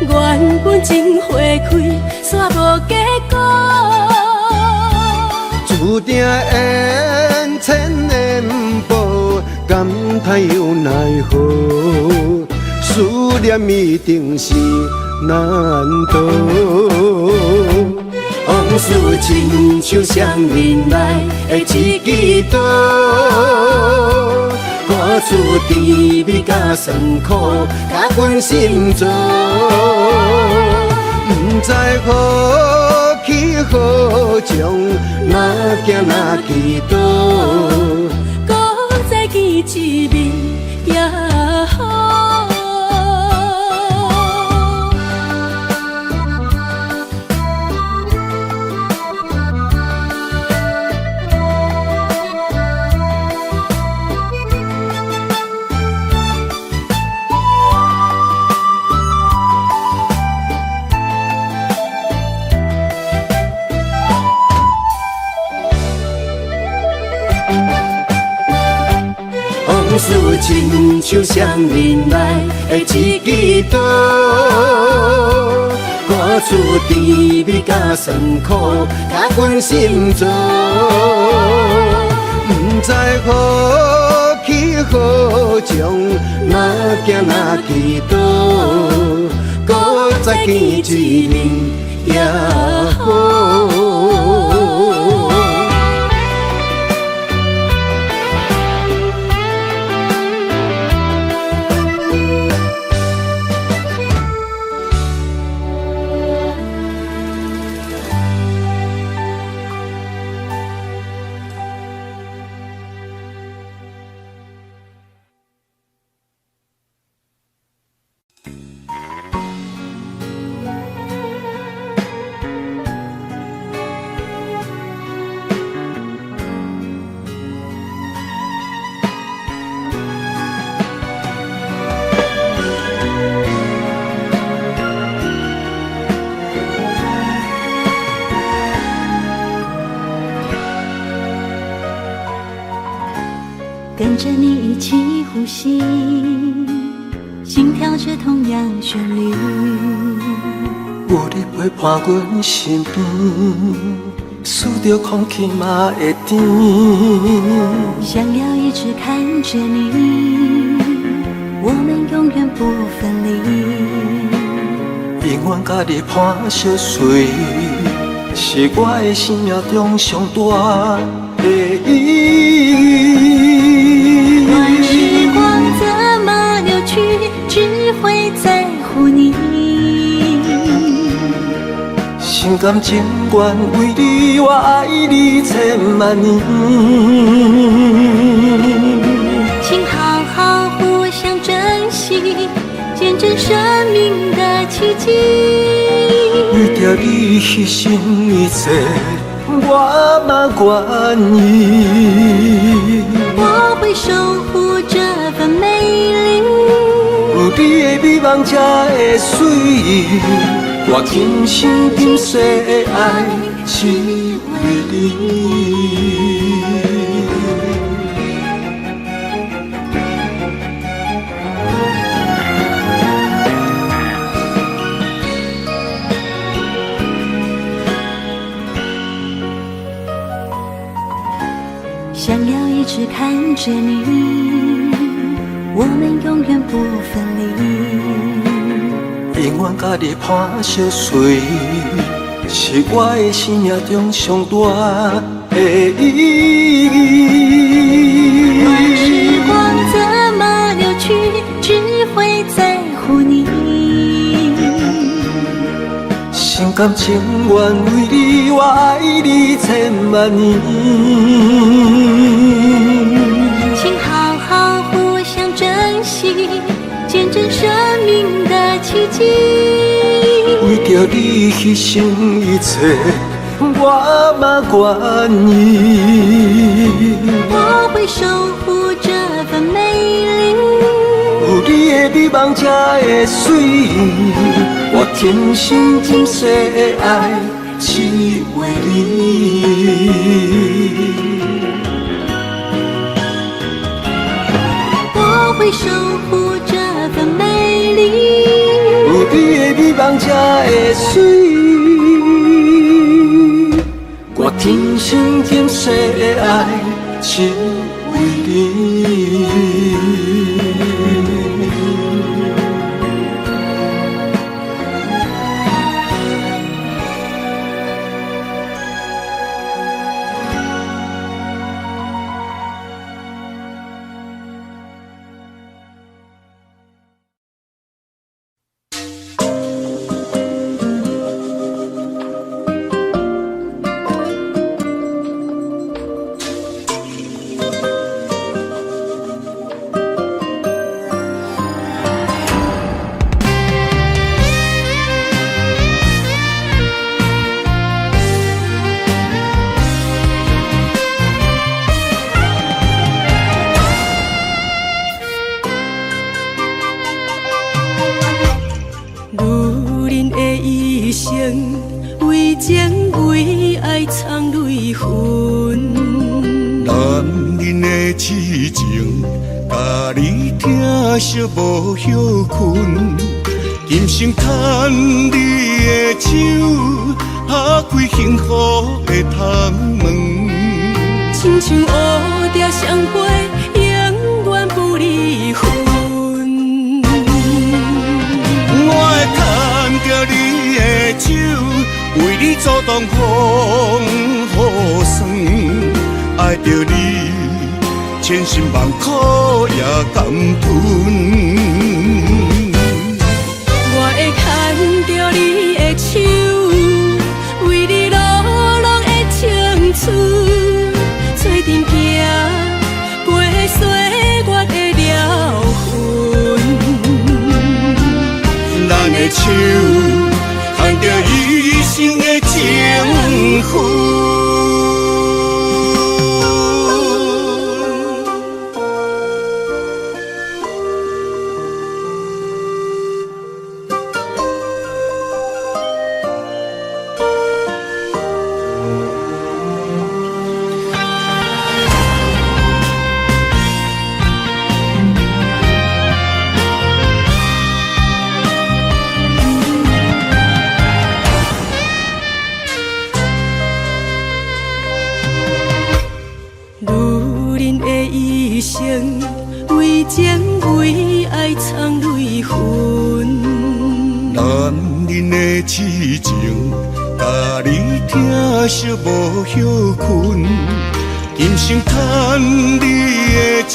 原本情花开，煞无结果。注定缘千年报，感叹又奈何？思念一定是难渡。往事亲像双面来的一支刀，看出甜蜜甲酸苦，甲阮心中。不知何去何从，哪行哪去倒？搁再见一面也好。往事亲像双面来的一支刀，看出甜蜜甲酸苦，甲阮心中。不知何去何从，哪行哪去倒？搁再见一面也好。跟着你一起呼吸，心跳着同样旋律。有你陪伴阮身边，数着空气嘛会甜。想要一直看着你，我们永远不分离。永远甲你伴相随，是我的生命中上大的意义。时光怎么流去，只会在乎你。心甘情愿为你，我爱你千万年。请好好互相珍惜，见证生命的奇迹。为着你牺牲一切，我嘛愿意。我会守护这份美丽，有你的美梦才会水，我今生今世的爱只为你。想要一直看着你，我们永远不分离。永远甲你伴相随，是我的生命中上大的意义。不管时光怎么流去，只会在乎你。心甘情愿为你，我爱你千万年。请好好互相珍惜，见证生命的奇迹。为着你牺牲一切，我嘛愿意。我会守护这份美丽，有你的美梦才会水，我天心今世的爱只为你。我会守护这份美丽，有你的美梦才会水，我天心今世的爱只为你。为情为爱藏泪痕，男人的痴情，甲你疼惜无歇困，今生牵你的手，打开幸福的窗门，亲像乌蝶相陪，永远不离分。我会牵着你的手，为你阻挡风雨霜，爱着你，千辛万苦也甘吞。我会牵着你的手，为你流浪的青春，做阵行，陪岁月的疗痕。咱的手，牵着一生的情分。为情为爱藏泪痕，男人的痴情，甲你疼惜无歇困，今生牵你的手，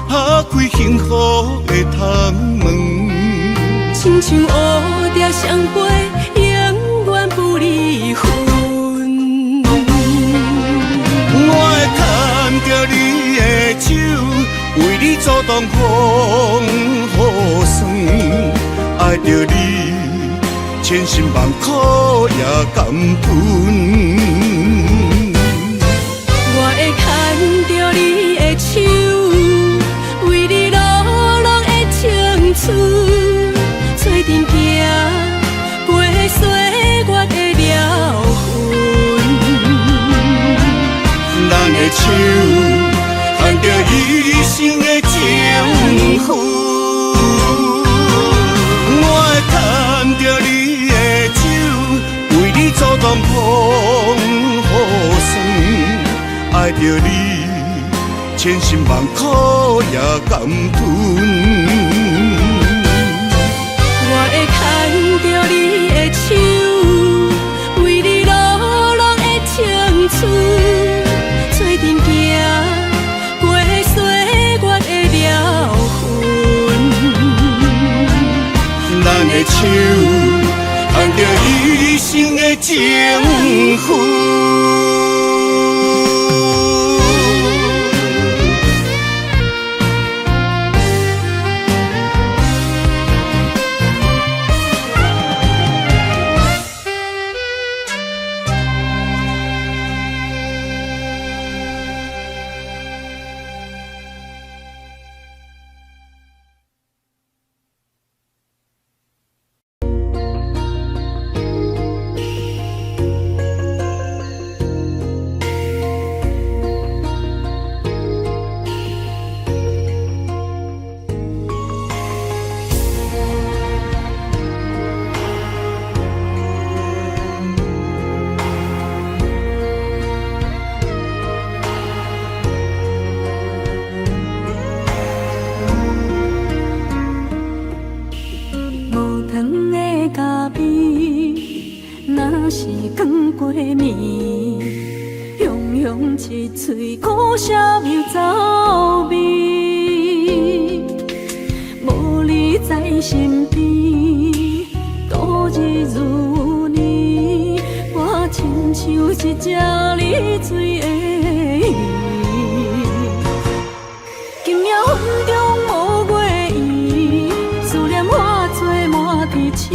打开幸福的窗门，亲像乌蝶相陪，永远不离分。我会牵着你的手，为你阻挡风雨霜，爱着你，千辛万苦也甘吞。我会牵着你的手，为你流浪的青春，做阵行，陪岁月的疗痕。咱的手，牵着一生的情分。我会牵着你的手，为你阻挡风雨霜，爱爱着你，千辛万苦也甘吞。我会牵着你的手，为你落落的青春，做阵行过岁月的疗痕。咱的手牵着一生的情分。若是光过暝，雄雄一嘴苦涩又走味。无你在身边，度日如年，我亲像一只离水的鱼。今夜风中无月圆，思念化作满天星。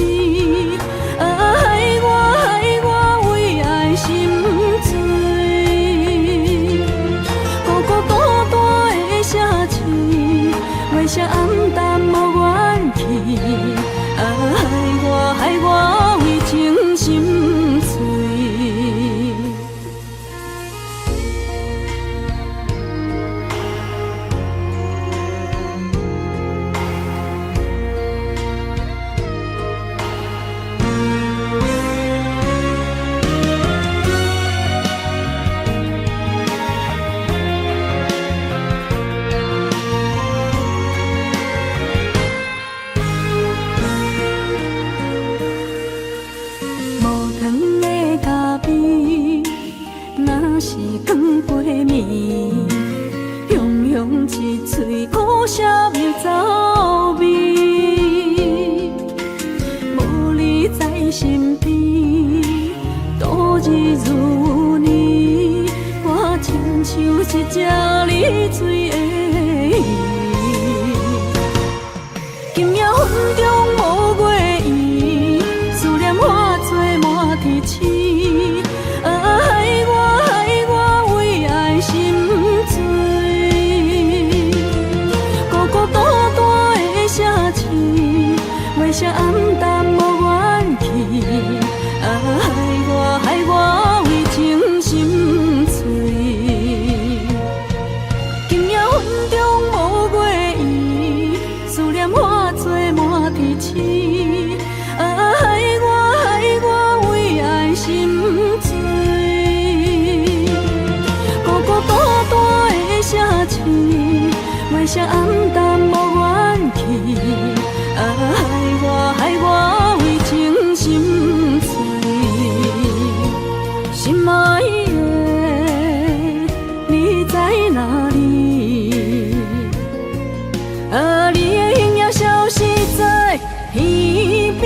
月色暗淡无元气，害我为情心碎。是光过暝，雄雄一嘴苦涩又走味。无你在身边，度日如年，我亲像一只离水的鱼。今夜风中无月圆，思念化作满天星。月色暗淡无元气，害我为情心碎。今夜风中无月圆，思念化作满天星。害我为爱心醉。孤孤单单的城市，月色暗淡无元气。害我为情心碎，心爱的你在哪里？你的影也消失在天边。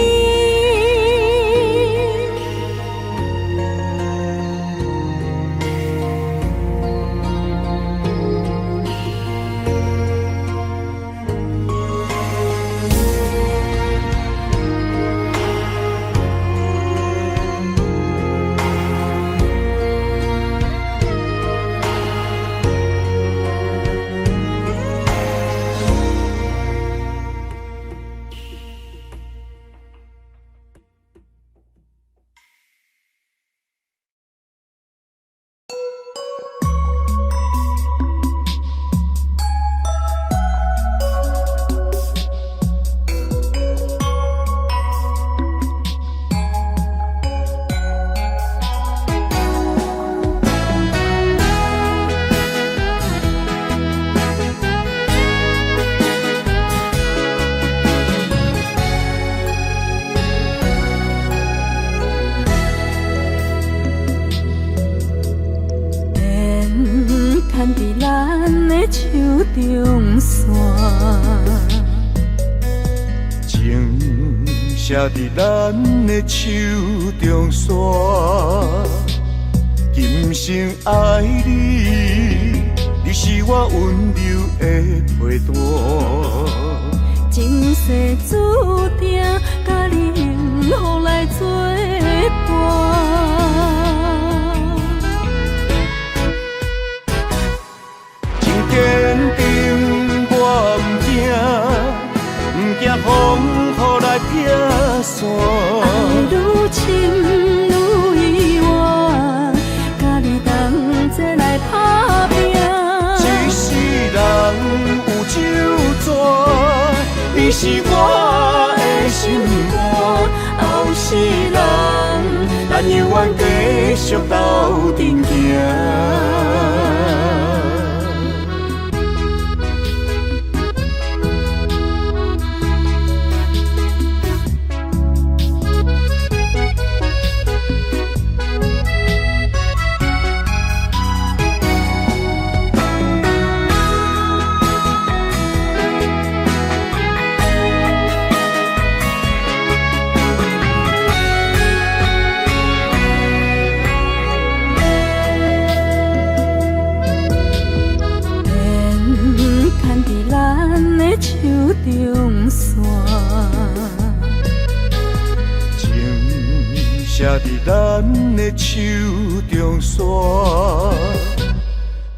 牵伫咱的手中线。情写伫咱的手中线，今生爱你，你是我温柔的陪伴。前世注定，甲你幸福来作伴。真坚定，我不惊风雨来撇散。爱愈深愈意外，甲你同齐来打拼。一世人有酒醉。你是我的心肝，后世人，咱永远继续斗阵行。手中线，情写伫咱的手中线，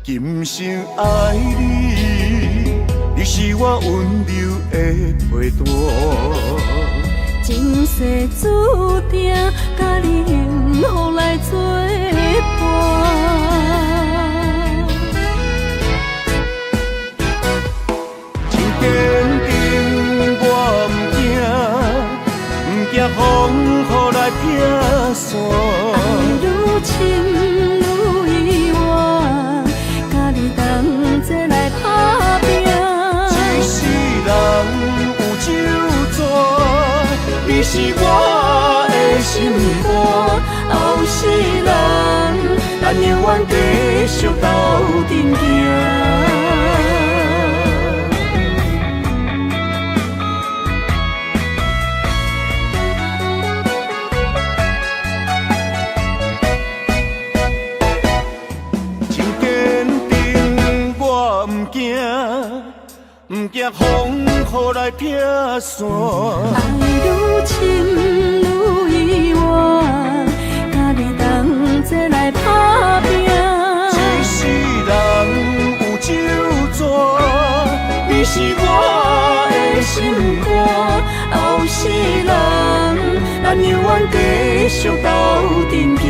今生爱你，你是我温柔的陪伴。前世注定，甲你幸福来作伴。坚定，我不惊风雨来撇散。爱愈深愈意外，甲你同齐来打拼。一世人有酒醉，你是我的心肝。后世人，咱永远继续斗阵行。不惊风雨来撇散，爱愈深愈意外，甲你同齐来打拼。一世人有酒醉，你是我的心肝。后世人，咱永远继续斗阵行。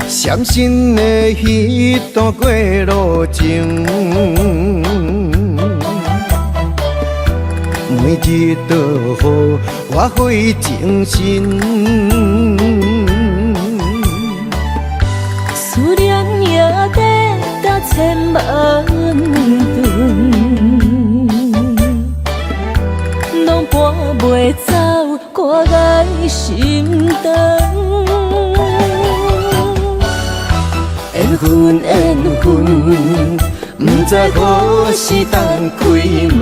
闪身的迄段过路情，每日都予我费精神。思念也得到千万吨，拢搬袂走我爱心肠。缘分缘分，不知何时当开门。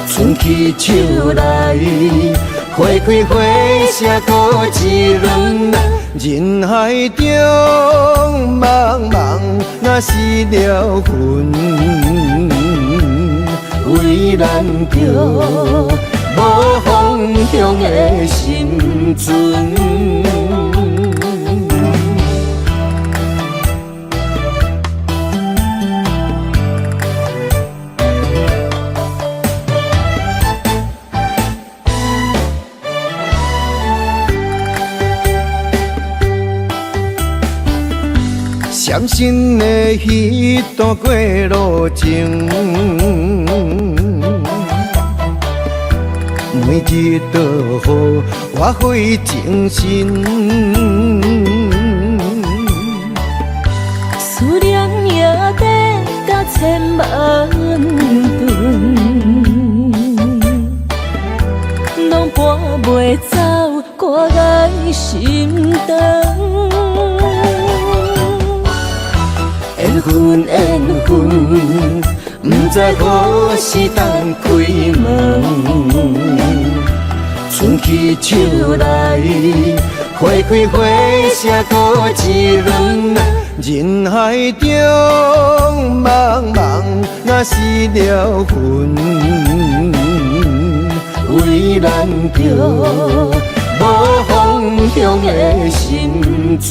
春去秋来，花开花谢过一轮。人海中茫茫，若是了魂，为咱着无方向的心存。伤心的彼段过路情，每日都予我费精神。思念也得到千万吨，拢搬袂走我的心肠。缘分缘分，不知何时当开门。春去秋来，花开花谢过一轮。人海中茫茫，若是了魂，为咱着无方向的心存。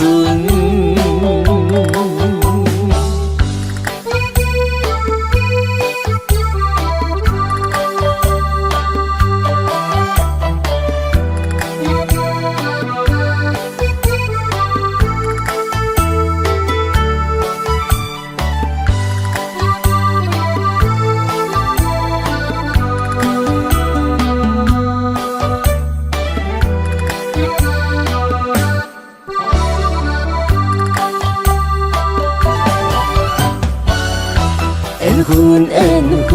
缘分缘分，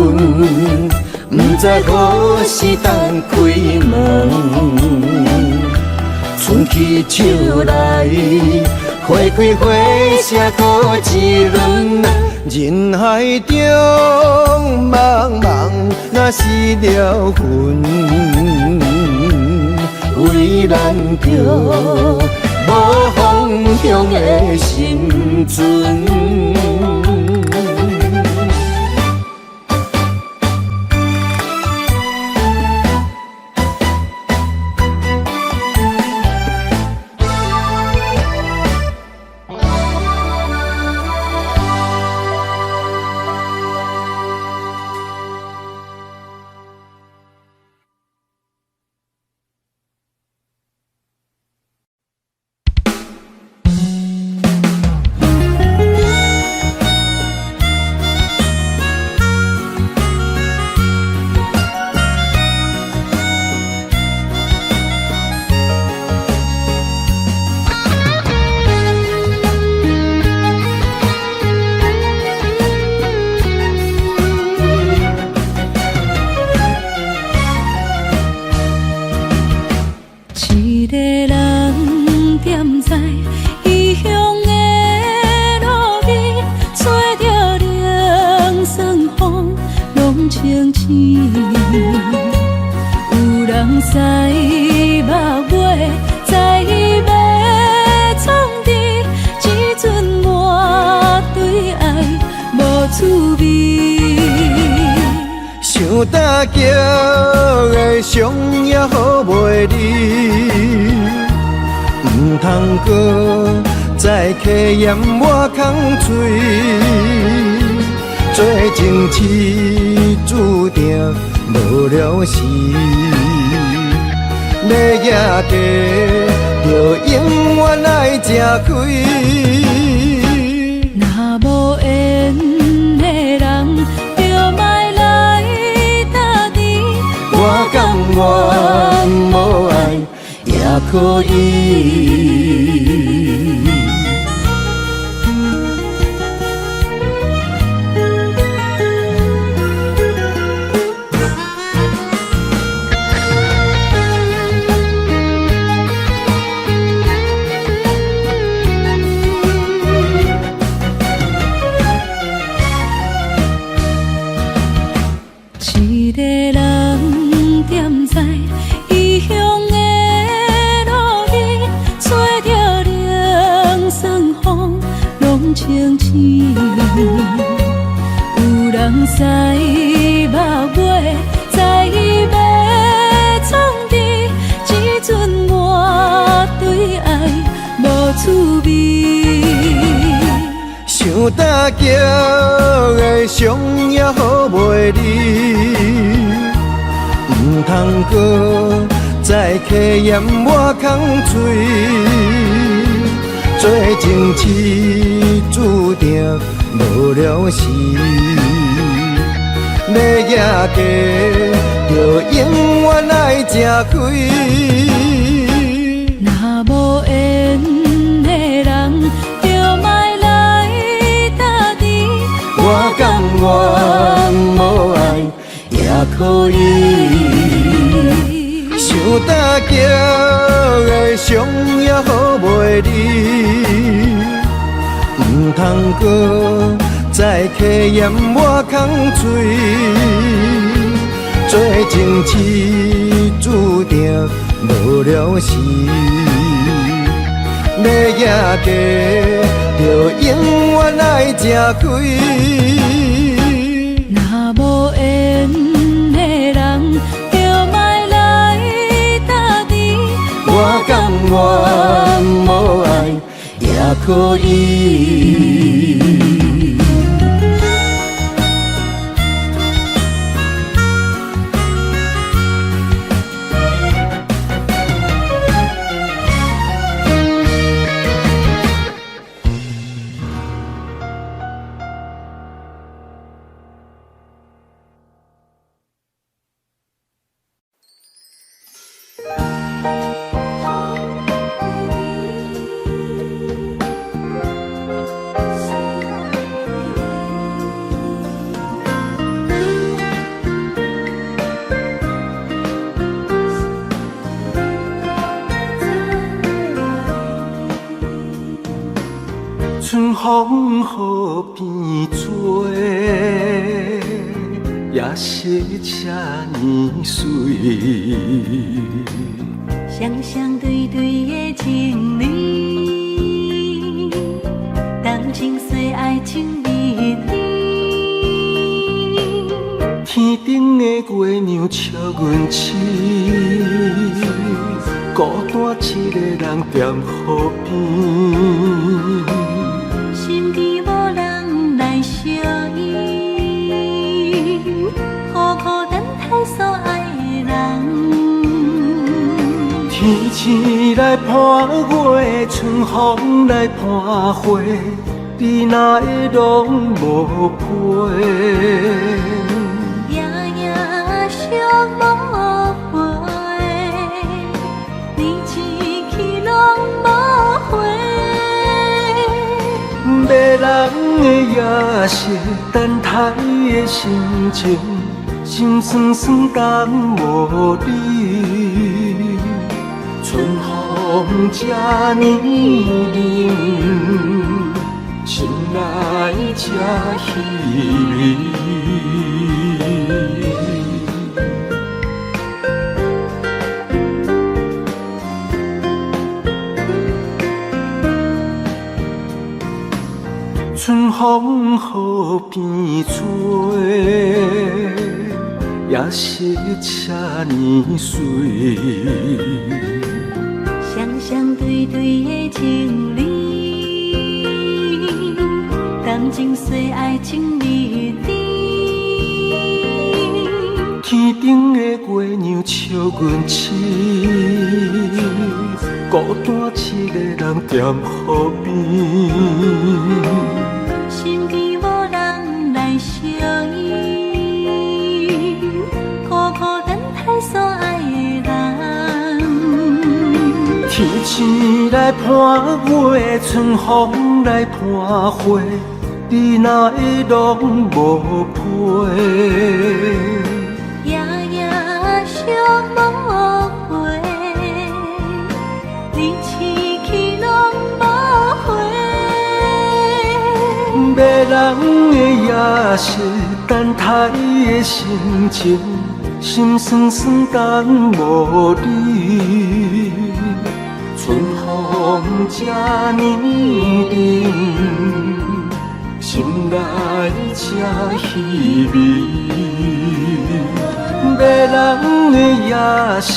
不知何时当开门。春去秋来，花开花谢过一轮。人海中茫茫，若是了魂，为咱着无方向的心存。一个人踮在异乡的路边，吹着凉爽风，拢清醒。有人驶马尾，在要创治，一阵满对爱无滋味。想搭桥的伤也好袂离，唔通搁再客嫌我空嘴，做情痴注定无了时，要野地就永远爱吃亏。若无缘的人，就莫来打甜。我甘愿无爱也可以。一个人踮在异乡的路边，吹着凉爽风，拢清醒。有人驶马大桥的伤也好袂离，唔通搁再客嫌我空嘴，做情痴注定无了时。要野家，就永远爱吃亏。若无缘的人，就莫来打滴。我甘愿无爱也可以。想大桥的伤也好袂离，唔通搁再客嫌我空嘴，做情痴注定无了时。要野家，就永远爱吃亏。若无缘的人，就莫来打滴。我甘愿无爱也可以。春风雨变做，也是这呢水。双双对对的情侣，谈情说爱情蜜里。天顶的月亮笑阮痴，孤单一个人踮河边。心机无人来相依，苦苦等待所爱的人。天星来伴月，春风来伴花，你哪会拢无陪？夜夜想无回，你一去拢无回。迷人的夜色，等待的心情，心酸酸等无你。春风这呢冷，心内这稀微。春风雨变做，也是这呢水。双双对对的情侣，谈情说爱情蜜里。天顶的月亮笑阮痴，孤单一个人踮河边。心机无人来相依，苦苦等待所爱的人。天星来伴月，春风来伴花，你哪会拢无陪？夜夜想无回，你一去拢无回。迷人的夜色，等待的心情，心酸酸等无你。春风这呢冷，心内这稀微。迷人的夜色，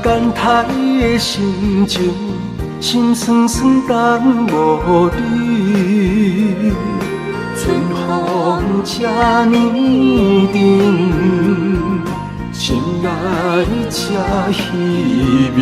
等待的心情，心酸酸等无你。春风这呢长，心内这稀微。